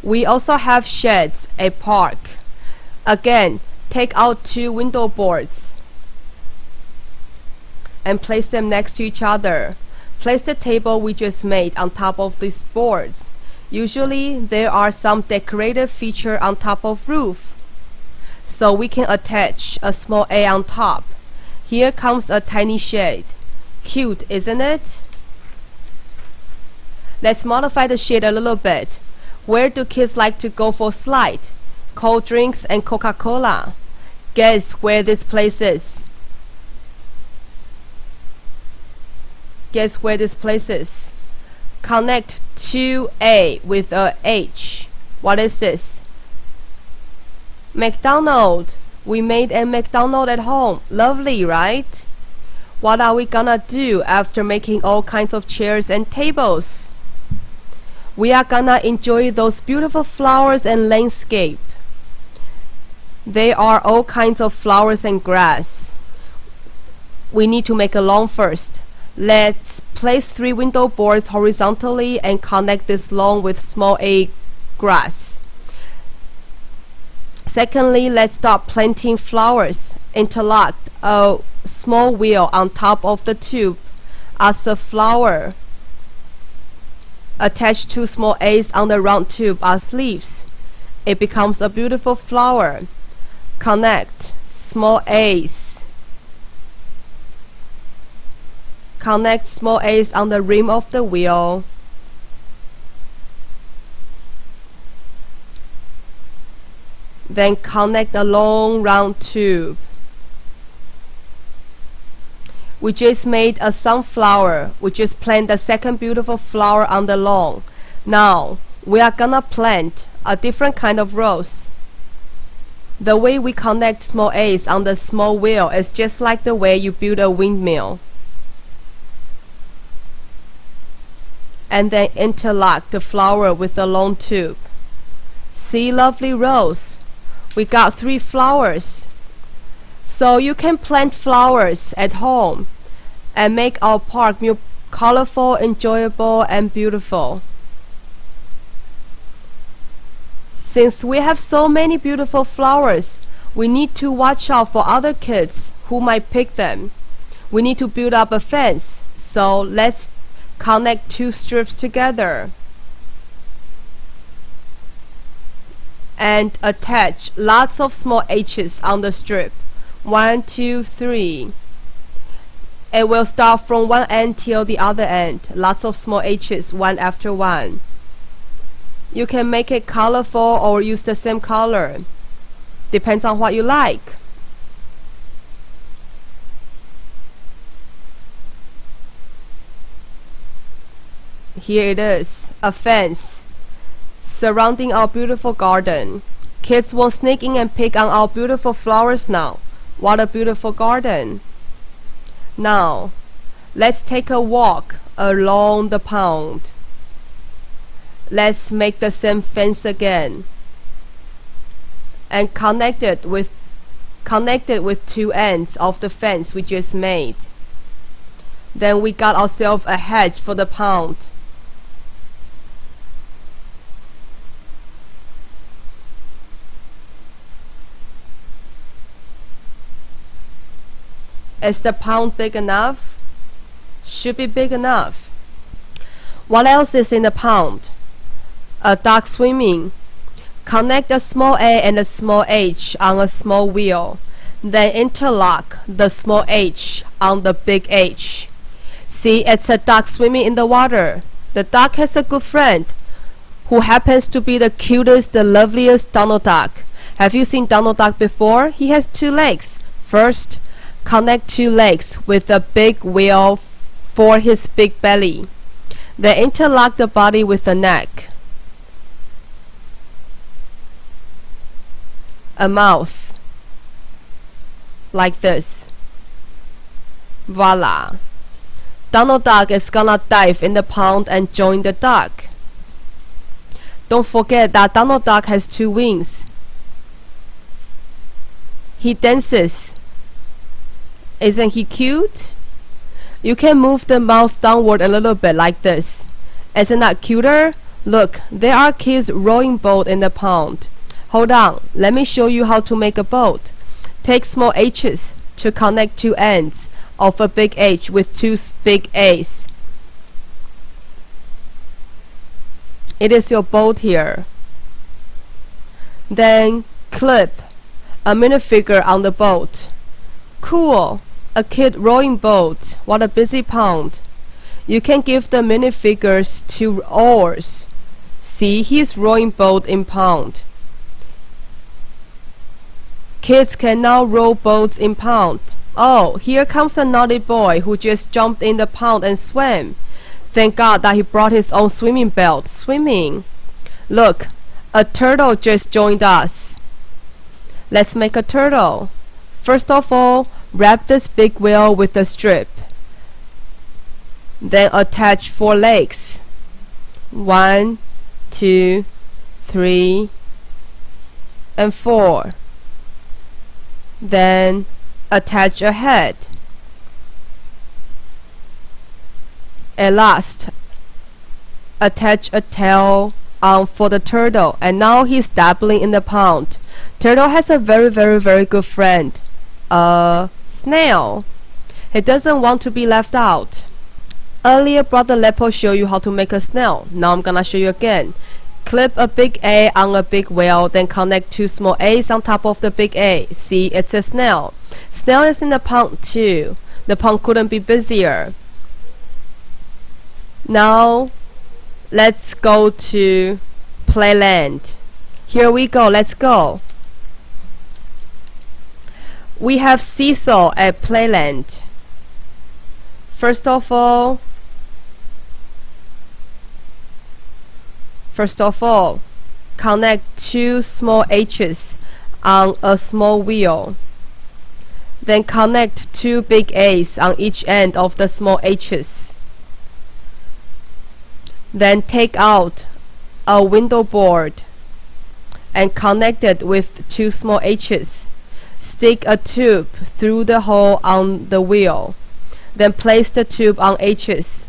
We also have sheds, a park. Again, take out 2 window boards and place them next to each other. Place the table we just made on top of these boards. Usually there are some decorative feature on top of roof, so we can attach a small A on top. Here comes a tiny shade. Cute, isn't it? Let's modify the shade a little bit. Where do kids like to go for slide? Cold drinks and Coca-Cola. Guess where this place is? Guess where this place is? Connect 2A with a H. What is this? McDonald's. We made a McDonald's at home. Lovely, right? What are we gonna do after making all kinds of chairs and tables? We are gonna enjoy those beautiful flowers and landscape. There are all kinds of flowers and grass. We need to make a lawn first. Let's place 3 window boards horizontally and connect this lawn with small A grass. Secondly, let's start planting flowers. Interlock a small wheel on top of the tube as a flower. Attach 2 small A's on the round tube as leaves. It becomes a beautiful flower. Connect small A's. Connect small A's on the rim of the wheel. Then connect a long round tube. We just made a sunflower. We just planted the second beautiful flower on the lawn. Now we are gonna plant a different kind of rose. The way we connect small A's on the small wheel is just like the way you build a windmill. And then interlock the flower with the long tube. See, lovely rose. We got 3 flowers. So you can plant flowers at home and make our park more colorful, enjoyable, and beautiful. Since we have so many beautiful flowers, we need to watch out for other kids who might pick them. We need to build up a fence. So let's connect 2 strips together and attach lots of small H's on the strip. 1, 2, 3. It will start from one end till the other end. Lots of small H's, one after one. You can make it colorful or use the same color. Depends on what you like. Here it is, a fence surrounding our beautiful garden. Kids won't sneak in and pick on our beautiful flowers now. What a beautiful garden. Now, Let's take a walk along the pond. Let's make the same fence again and connect it with two ends of the fence we just made. Then we got ourselves a hedge for the pond. Is the pond big enough? Should be big enough. What else is in the pond? A duck swimming. Connect the small a and the small h on a small wheel. Then interlock the small h on the big H. See, it's a duck swimming in the water. The duck has a good friend who happens to be the cutest, the loveliest Donald Duck. Have you seen Donald Duck before? He has two legs. First, connect two legs with a big wheel for his big belly. Then interlock the body with the neck, a mouth, like this. Voila! Donald Duck is gonna dive in the pond and join the duck. Don't forget that Donald Duck has two wings. He dances. Isn't he cute? You can move the mouth downward a little bit like this. Isn't that cuter? Look, there are kids rowing boat in the pond. Hold on, let me show you how to make a boat. Take small H's to connect two ends of a big H with two big A's. It is your boat here. Then clip a minifigure on the boat. Cool! A kid rowing boat. What a busy pond. You can give the minifigures two oars. See, he's rowing boat in pond. Kids can now row boats in pond. Oh, here comes a naughty boy who just jumped in the pond and swam. Thank God that he brought his own swimming belt. Swimming. Look, a turtle just joined us. Let's make a turtle. First of all, wrap this big wheel with a strip. Then attach 4 legs. 1, 2, 3, and 4. Then attach a head. At last, attach a tail on for the turtle, and now he's dabbling in the pond. Turtle has a very good friend, a snail. He doesn't want to be left out. Earlier, Brother Lepao showed you how to make a snail. Now I'm gonna show you again. Clip a big A on a big wheel, then connect 2 small A's on top of the big A. See, it's a snail. Snail is in the pond too. The pond couldn't be busier. Now, let's go to Playland. Here we go, let's go. We have seesaw at Playland. First of all, connect 2 small H's on a small wheel. Then connect 2 big A's on each end of the small H's. Then take out a window board and connect it with 2 small H's. Stick a tube through the hole on the wheel. Then place the tube on H's.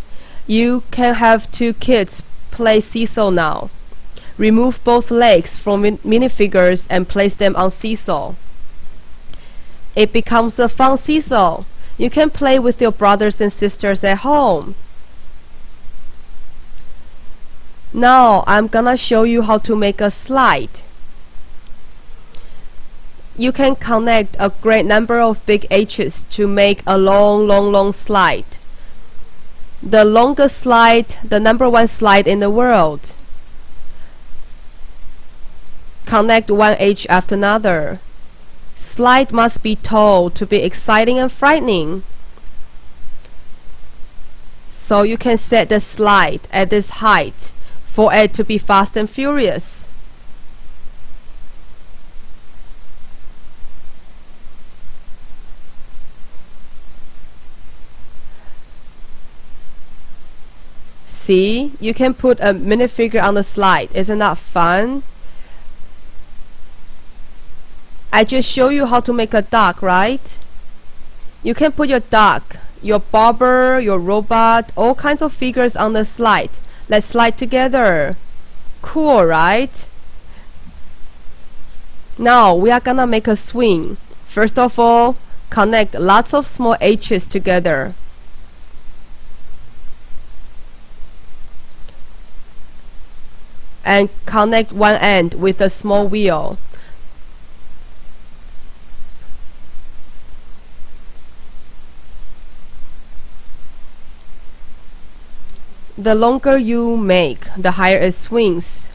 You can have 2 kids play seesaw now. Remove both legs from minifigures and place them on seesaw. It becomes a fun seesaw. You can play with your brothers and sisters at home. Now I'm gonna show you how to make a slide. You can connect a great number of big H's to make a long slide. The longest slide, the #1 slide in the world. Connect 1 H after another. Slide must be tall to be exciting and frightening. So you can set the slide at this height for it to be fast and furious. See, you can put a minifigure on the slide. Isn't that fun? I just show you how to make a duck, right? You can put your duck, your barber, your robot, all kinds of figures on the slide. Let's slide together. Cool, right? Now we are gonna make a swing. First of all, connect lots of small H's together. And connect one end with a small wheel. The longer you make, the higher it swings.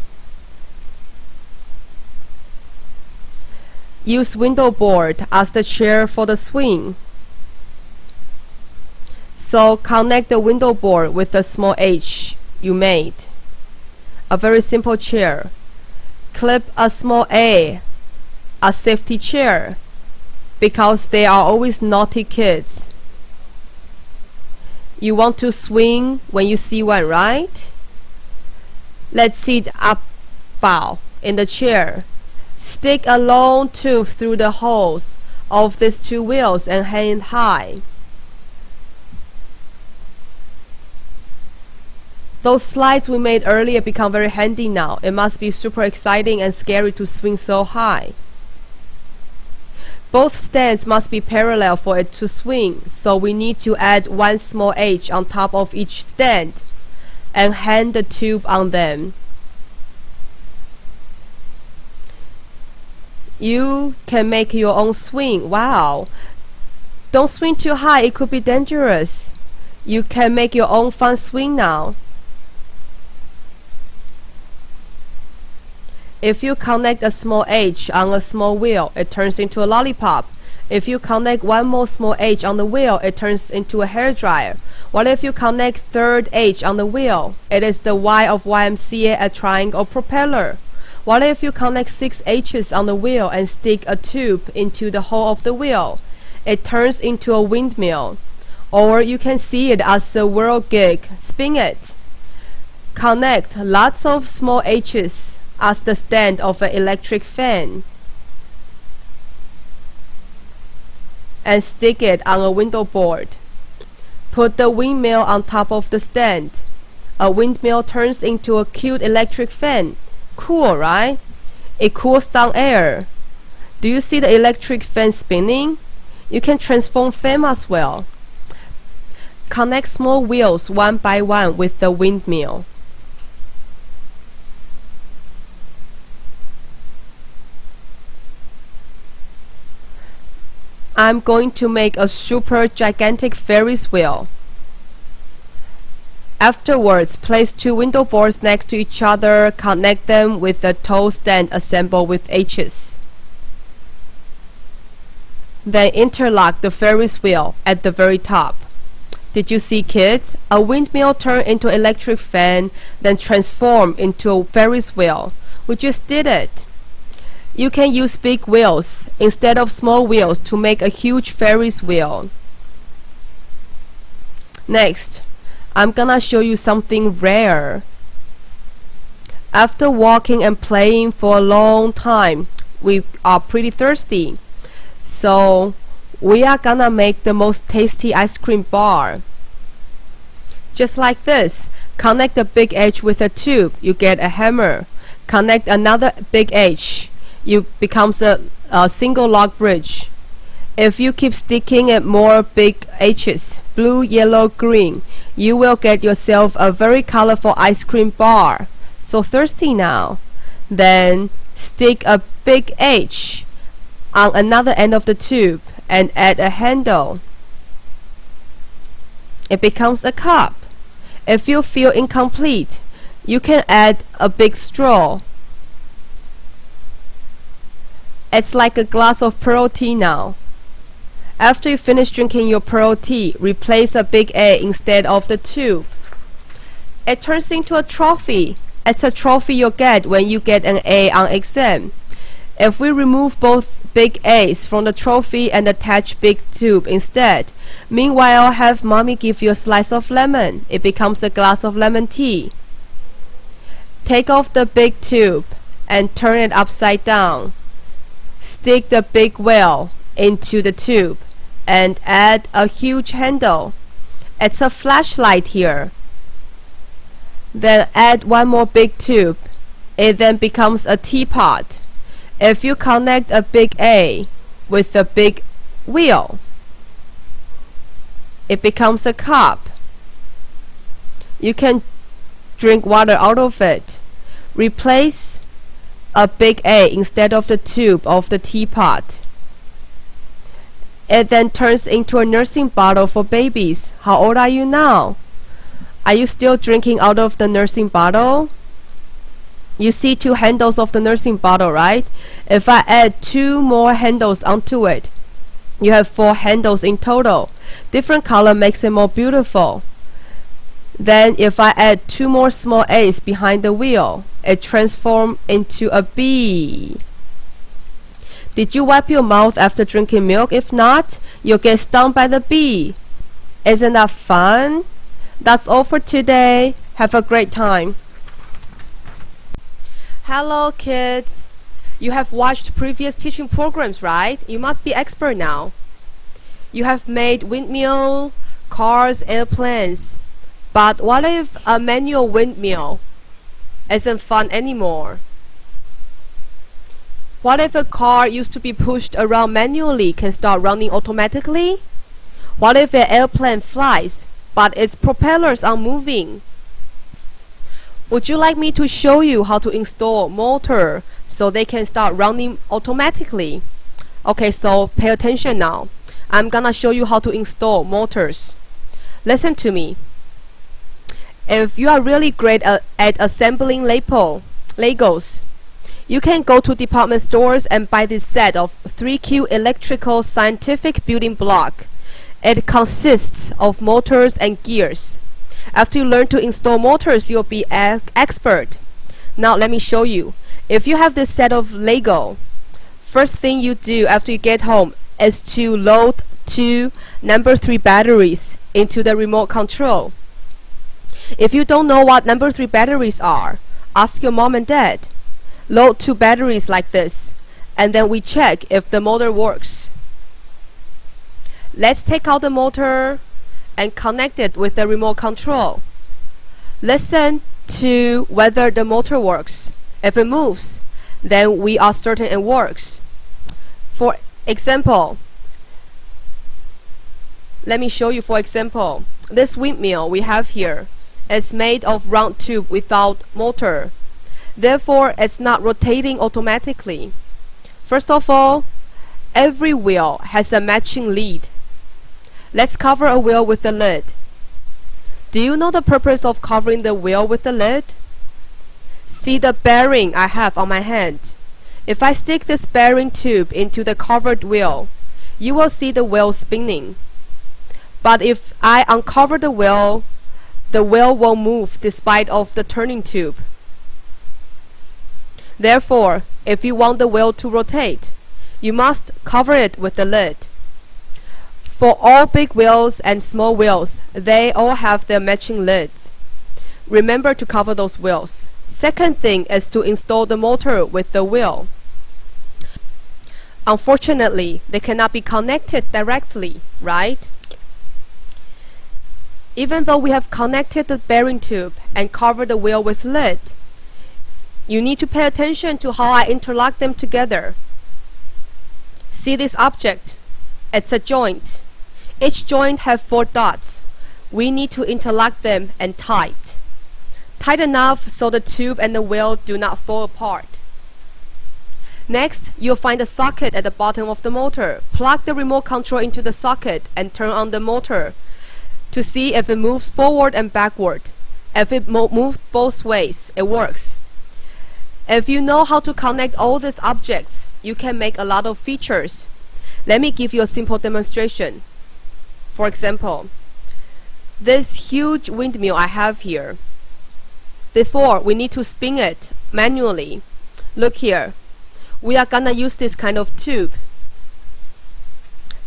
Use window board as the chair for the swing. So connect the window board with the small H you made. A very simple chair. Clip a small A safety chair, because they are always naughty kids. You want to swing when you see one, right? Let's sit up bow in the chair. Stick a long tube through the holes of these two wheels and hang it high. Those slides we made earlier become very handy now. It must be super exciting and scary to swing so high. Both stands must be parallel for it to swing, so we need to add one small H on top of each stand and hang the tube on them. You can make your own swing. Wow! Don't swing too high, it could be dangerous. You can make your own fun swing now. If you connect a small H on a small wheel, it turns into a lollipop. If you connect one more small H on the wheel, it turns into a hairdryer. What if you connect third H on the wheel? It is the Y of YMCA, a triangle propeller. What if you connect 6 H's on the wheel and stick a tube into the hole of the wheel? It turns into a windmill. Or you can see it as a whirl gig. Spin it. Connect lots of small H's as the stand of an electric fan and stick it on a window board. Put the windmill on top of the stand. A windmill turns into a cute electric fan. Cool, right? It cools down air. Do you see the electric fan spinning? You can transform fan as well. Connect small wheels one by one with the windmill. I'm going to make a super gigantic Ferris wheel. Afterwards, place two window boards next to each other, connect them with the toe stand assembled with H's. Then interlock the Ferris wheel at the very top. Did you see, kids? A windmill turned into an electric fan, then transformed into a Ferris wheel. We just did it. You can use big wheels instead of small wheels to make a huge Ferris wheel. Next, I'm gonna show you something rare. After walking and playing for a long time, we are pretty thirsty. So we are gonna make the most tasty ice cream bar. Just like this. Connect the big H with a tube, you get a hammer. Connect another big H. You becomes a single log bridge. If you keep sticking at more big H's, blue, yellow, green, you will get yourself a very colorful ice cream bar. So thirsty now. Then stick a big H on another end of the tube and add a handle. It becomes a cup. If you feel incomplete, you can add a big straw. It's like a glass of pearl tea now. After you finish drinking your pearl tea, replace a big A instead of the tube. It turns into a trophy. It's a trophy you get when you get an A on exam. If we remove both big A's from the trophy and attach big tube instead, meanwhile have mommy give you a slice of lemon, it becomes a glass of lemon tea. Take off the big tube and turn it upside down. Stick the big whale into the tube and add a huge handle. It's a flashlight here. Then add one more big tube. It then becomes a teapot. If you connect a big A with a big wheel, it becomes a cup. You can drink water out of it. Replace a big A instead of the tube of the teapot. It then turns into a nursing bottle for babies. How old are you now? Are you still drinking out of the nursing bottle? You see two handles of the nursing bottle, right? If I add two more handles onto it, you have four handles in total. Different color makes it more beautiful. Then if I add two more small A's behind the wheel, it transforms into a bee. Did you wipe your mouth after drinking milk? If not, you'll get stung by the bee. Isn't that fun? That's all for today. Have a great time. Hello kids. You have watched previous teaching programs, right? You must be expert now. You have made windmill, cars, airplanes. But what if a manual windmill isn't fun anymore? What if a car used to be pushed around manually can start running automatically? What if an airplane flies, but its propellers are moving? Would you like me to show you how to install motor so they can start running automatically? Okay, so pay attention now. I'm gonna show you how to install motors. Listen to me. If you are really great at assembling Legos, you can go to department stores and buy this set of 3Q electrical scientific building block. It consists of motors and gears. After you learn to install motors, you'll be an expert. Now let me show you. If you have this set of Lego, first thing you do after you get home is to load two number 3 batteries into the remote control. If you don't know what number 3 batteries are, ask your mom and dad. Load 2 batteries like this, and then we check if the motor works. Let's take out the motor and connect it with the remote control. Listen to whether the motor works. If it moves, then we are certain it works. For example, let me show you. For example, this windmill we have here is made of round tube without motor. Therefore, it's not rotating automatically. First of all, every wheel has a matching lid. Let's cover a wheel with the lid. Do you know the purpose of covering the wheel with the lid? See the bearing I have on my hand. If I stick this bearing tube into the covered wheel, you will see the wheel spinning. But if I uncover the wheel won't move despite of the turning tube. Therefore, if you want the wheel to rotate, you must cover it with the lid. For all big wheels and small wheels, they all have their matching lids. Remember to cover those wheels. Second thing is to install the motor with the wheel. Unfortunately, they cannot be connected directly, right? Even though we have connected the bearing tube and covered the wheel with lid, you need to pay attention to how I interlock them together. See this object? It's a joint. Each joint has 4 dots. We need to interlock them and tight. Tight enough so the tube and the wheel do not fall apart. Next, you'll find a socket at the bottom of the motor. Plug the remote control into the socket and turn on the motor to see if it moves forward and backward. If it moves both ways, it works. If you know how to connect all these objects, you can make a lot of features. Let me give you a simple demonstration. For example, this huge windmill I have here. Before, we need to spin it manually. Look here. we are gonna use this kind of tube.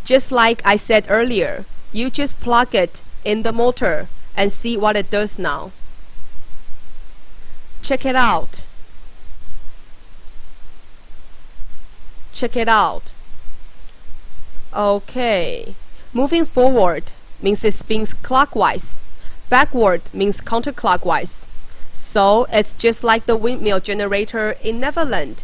Just like I said earlier, you just plug it in the motor and see what it does now. Check it out. Check it out. Okay. Moving forward means it spins clockwise. Backward means counterclockwise. So it's just like the windmill generator in Netherlands.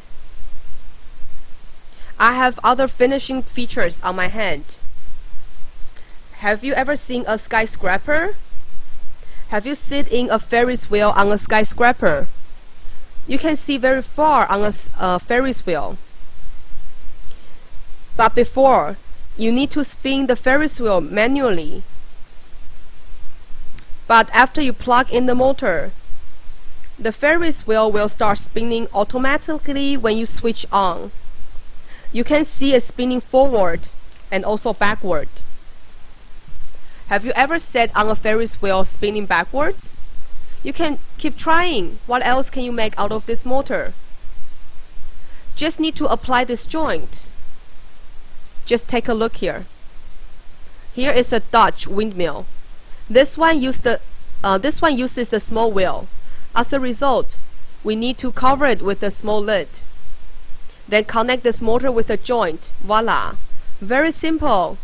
I have other finishing features on my hand. Have you ever seen a skyscraper? Have you sit in a Ferris wheel on a skyscraper? You can see very far on a Ferris wheel. But before, you need to spin the Ferris wheel manually. But after you plug in the motor, the Ferris wheel will start spinning automatically when you switch on. You can see it spinning forward and also backward. Have you ever sat on a Ferris wheel spinning backwards? You can keep trying. What else can you make out of this motor? Just need to apply this joint. Just take a look here. Here is a Dutch windmill. This one uses a small wheel. As a result, we need to cover it with a small lid. Then connect this motor with a joint. Voila! Very simple.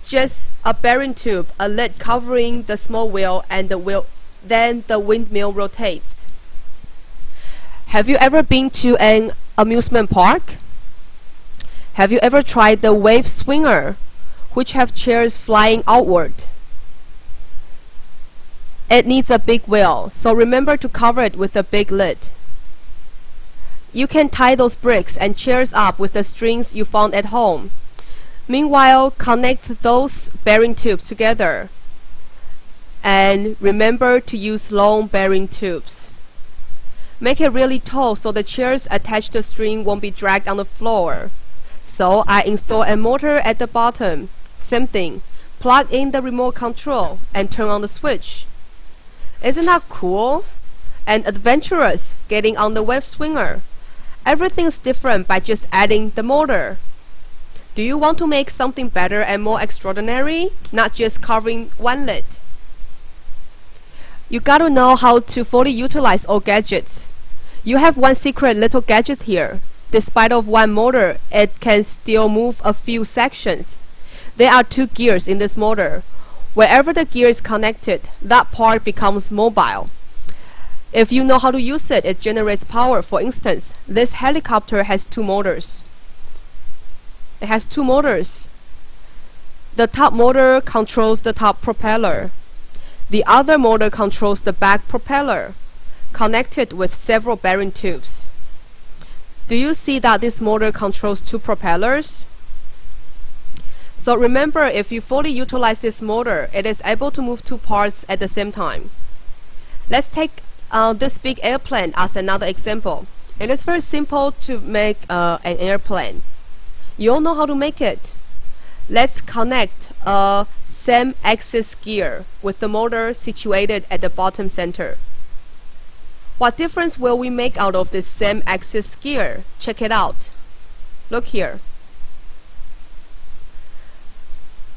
Just a bearing tube, a lid covering the small wheel, and then the windmill rotates. Have you ever been to an amusement park? Have you ever tried the wave swinger, which have chairs flying outward? It needs a big wheel, so remember to cover it with a big lid. You can tie those bricks and chairs up with the strings you found at home. Meanwhile, connect those bearing tubes together. And remember to use long bearing tubes. Make it really tall so the chairs attached to the string won't be dragged on the floor. So I install a motor at the bottom. Same thing. Plug in the remote control and turn on the switch. Isn't that cool? And adventurous getting on the wave swinger. Everything's different by just adding the motor. Do you want to make something better and more extraordinary? Not just covering one lid. You gotta know how to fully utilize all gadgets. You have one secret little gadget here. Despite of one motor, it can still move a few sections. There are 2 gears in this motor. Wherever the gear is connected, that part becomes mobile. If you know how to use it, it generates power. For instance, this helicopter has 2 motors. It has 2 motors. The top motor controls the top propeller. The other motor controls the back propeller, connected with several bearing tubes. Do you see that this motor controls 2 propellers? So remember, if you fully utilize this motor, it is able to move 2 parts at the same time. Let's take this big airplane as another example. It is very simple to make an airplane. You all know how to make it. Let's connect a same axis gear with the motor situated at the bottom center. What difference will we make out of this same axis gear? Check it out. Look here.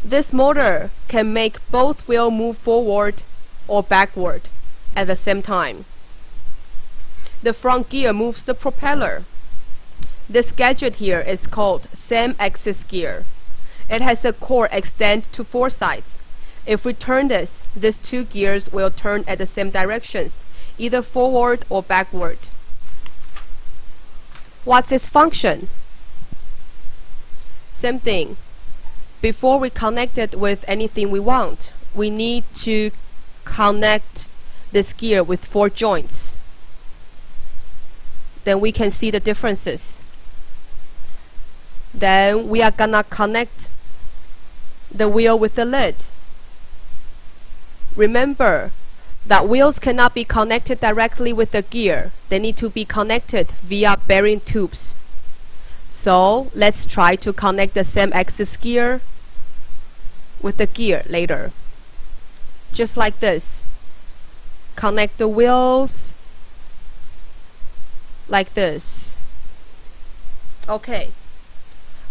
This motor can make both wheels move forward or backward at the same time. The front gear moves the propeller. This gadget here is called same axis gear. It has a core extend to 4 sides. If we turn this, these 2 gears will turn at the same directions, either forward or backward. What's its function? Same thing. Before we connect it with anything we want, we need to connect this gear with 4 joints. Then we can see the differences. Then we are gonna connect the wheel with the lid. Remember that wheels cannot be connected directly with the gear. They need to be connected via bearing tubes. So let's try to connect the same axis gear with the gear later. Just like this. Connect the wheels like this. Okay.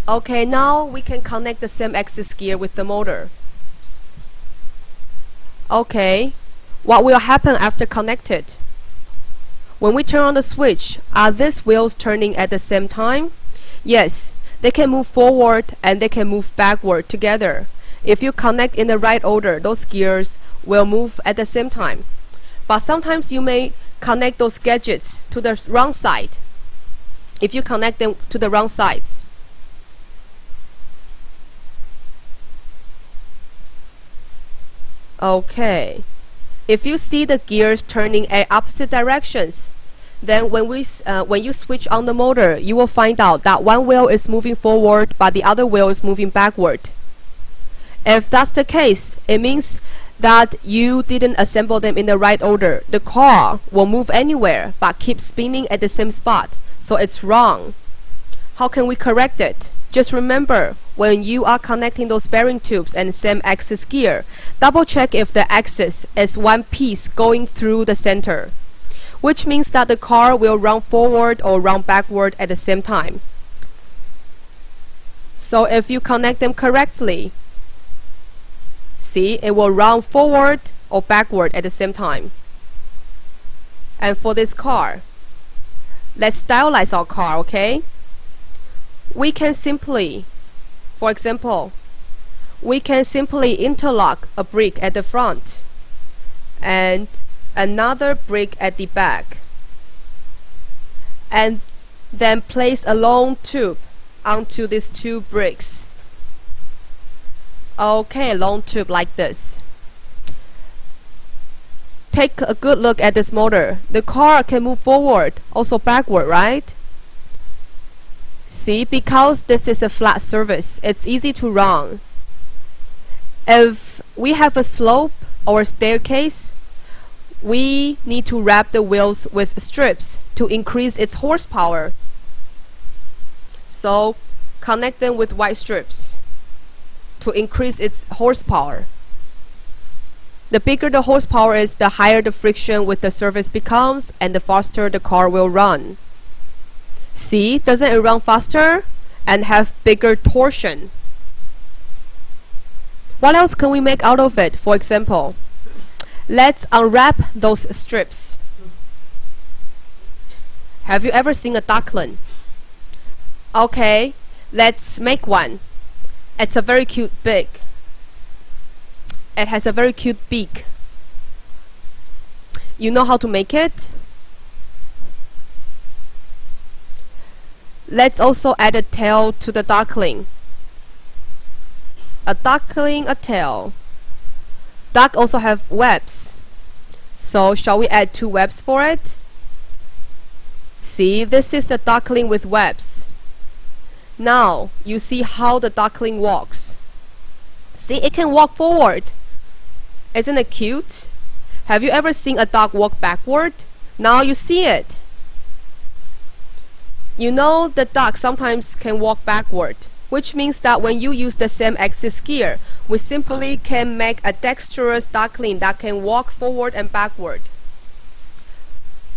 Okay, now we can connect the same axis gear with the motor. Okay, what will happen after connected? When we turn on the switch, are these wheels turning at the same time? Yes, they can move forward and they can move backward together. If you connect in the right order, those gears will move at the same time. But sometimes you may connect those gadgets to the wrong side. If you connect them to the wrong sides, okay. If you see the gears turning at opposite directions, then when you switch on the motor, you will find out that one wheel is moving forward but the other wheel is moving backward. If that's the case, it means that you didn't assemble them in the right order. The car will move anywhere but keep spinning at the same spot, so it's wrong. How can we correct it? Just remember, when you are connecting those bearing tubes and same axis gear, double check if the axis is one piece going through the center, which means that the car will run forward or run backward at the same time. So if you connect them correctly, see, it will run forward or backward at the same time. And for this car, let's stylize our car, okay? We can simply, for example, we can simply interlock a brick at the front and another brick at the back, and then place a long tube onto these two bricks. Okay, long tube like this. Take a good look at this motor. The car can move forward, also backward, right? See, because this is a flat surface, it's easy to run. If we have a slope or staircase, we need to wrap the wheels with strips to increase its horsepower. So connect them with white strips to increase its horsepower. The bigger the horsepower is, the higher the friction with the surface becomes and the faster the car will run. See, doesn't it run faster and have bigger torsion? What else can we make out of it? For example, let's unwrap those strips. Have you ever seen a duckling? Okay, let's make one. It's a very cute beak. It has a very cute beak. You know how to make it? Let's also add a tail to the duckling. A duckling, a tail. Duck also have webs. So shall we add 2 webs for it? See, this is the duckling with webs. Now you see how the duckling walks. See, it can walk forward. Isn't it cute? Have you ever seen a duck walk backward? Now you see it. You know the duck sometimes can walk backward, which means that when you use the same axis gear, we simply can make a dexterous duckling that can walk forward and backward.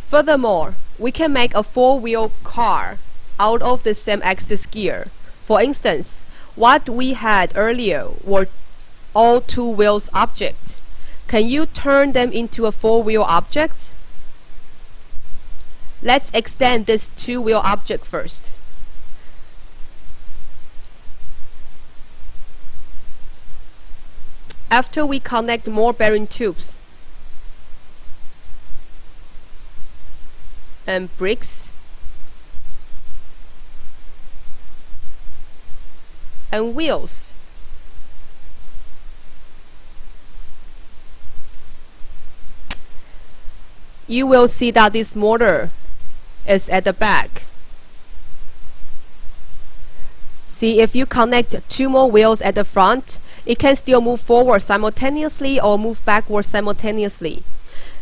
Furthermore, we can make a 4-wheel car out of the same axis gear. For instance, what we had earlier were all 2 wheels objects. Can you turn them into a 4-wheel object? Let's extend this 2-wheel object first. After we connect more bearing tubes and bricks and wheels, you will see that this motor is at the back. See, if you connect 2 more wheels at the front, it can still move forward simultaneously or move backward simultaneously.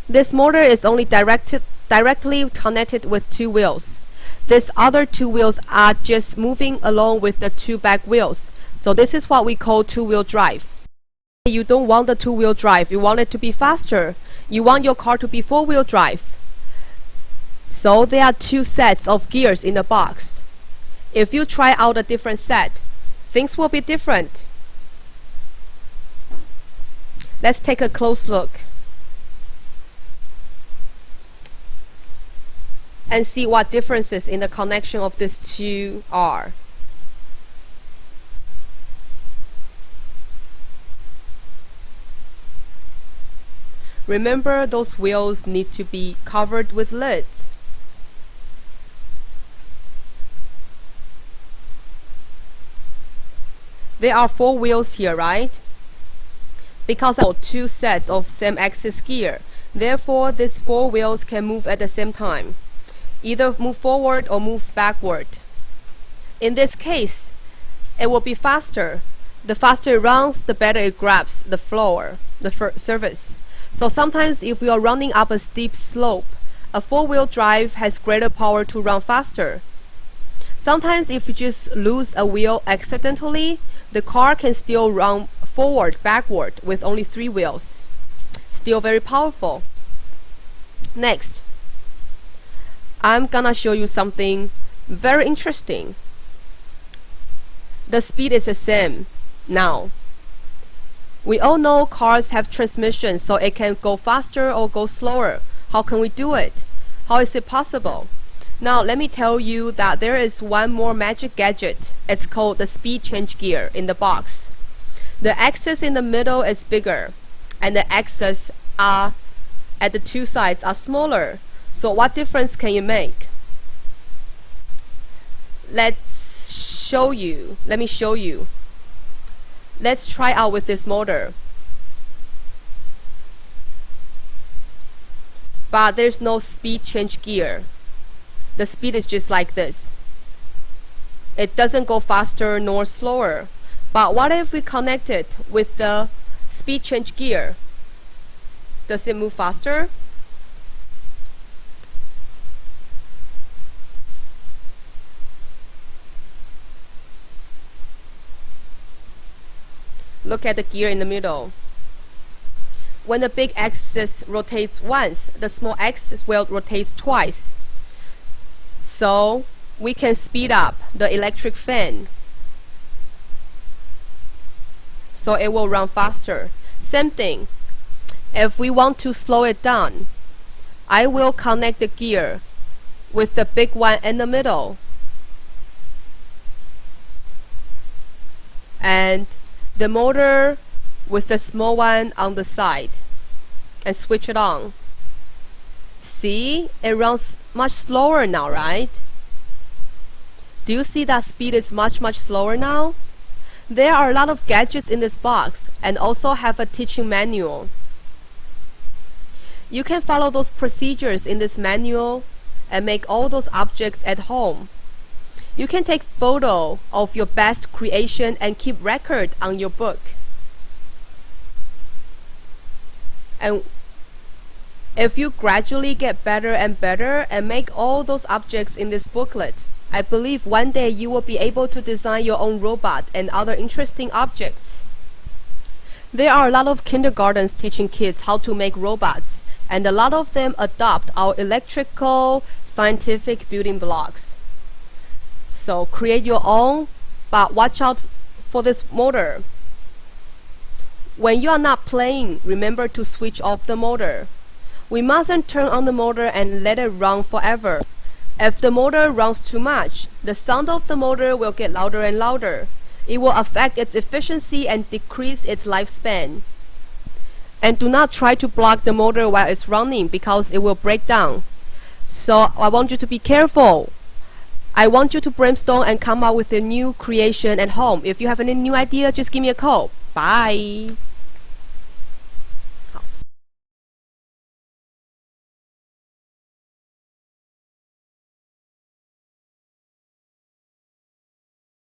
This motor is only directly connected with 2 wheels. These other 2 wheels are just moving along with the 2 back wheels. So this is what we call 2-wheel drive. You don't want the 2-wheel drive, you want it to be faster. You want your car to be 4-wheel drive. So there are 2 sets of gears in the box. If you try out a different set, things will be different. Let's take a close look and see what differences in the connection of these two are. Remember, those wheels need to be covered with lids. There are 4 wheels here, right? Because I have 2 sets of same axis gear, therefore these 4 wheels can move at the same time, either move forward or move backward. In this case, it will be faster. The faster it runs, the better it grabs the floor, the surface. So sometimes if we are running up a steep slope, a 4-wheel drive has greater power to run faster. Sometimes if you just lose a wheel accidentally, the car can still run forward, backward with only 3 wheels. Still very powerful. Next, I'm gonna show you something very interesting. The speed is the same now. We all know cars have transmission, so it can go faster or go slower. How can we do it? How is it possible? Now let me tell you that there is one more magic gadget. It's called the speed change gear in the box. The axis in the middle is bigger, and the axes at the 2 sides are smaller. So what difference can it make? Let me show you. Let's try out with this motor. But there's no speed change gear. The speed is just like this. It doesn't go faster nor slower. But what if we connect it with the speed change gear? Does it move faster? Look at the gear in the middle. When the big axis rotates once, the small axis will rotate twice. So we can speed up the electric fan, so it will run faster. Same thing. If we want to slow it down, I will connect the gear with the big one in the middle, and the motor with the small one on the side, and switch it on. See, it runs much slower now, right? Do you see that speed is much slower now? There are a lot of gadgets in this box, and also have a teaching manual. You can follow those procedures in this manual and make all those objects at home. You can take photo of your best creation and keep record on your book. And if you gradually get better and better and make all those objects in this booklet, I believe one day you will be able to design your own robot and other interesting objects. There are a lot of kindergartens teaching kids how to make robots, and a lot of them adopt our electrical scientific building blocks. So create your own, but watch out for this motor. When you are not playing, remember to switch off the motor. We mustn't turn on the motor and let it run forever. If the motor runs too much, the sound of the motor will get louder and louder. It will affect its efficiency and decrease its lifespan. And do not try to block the motor while it's running, because it will break down. So I want you to be careful. I want you to brainstorm and come up with a new creation at home. If you have any new idea, just give me a call. Bye.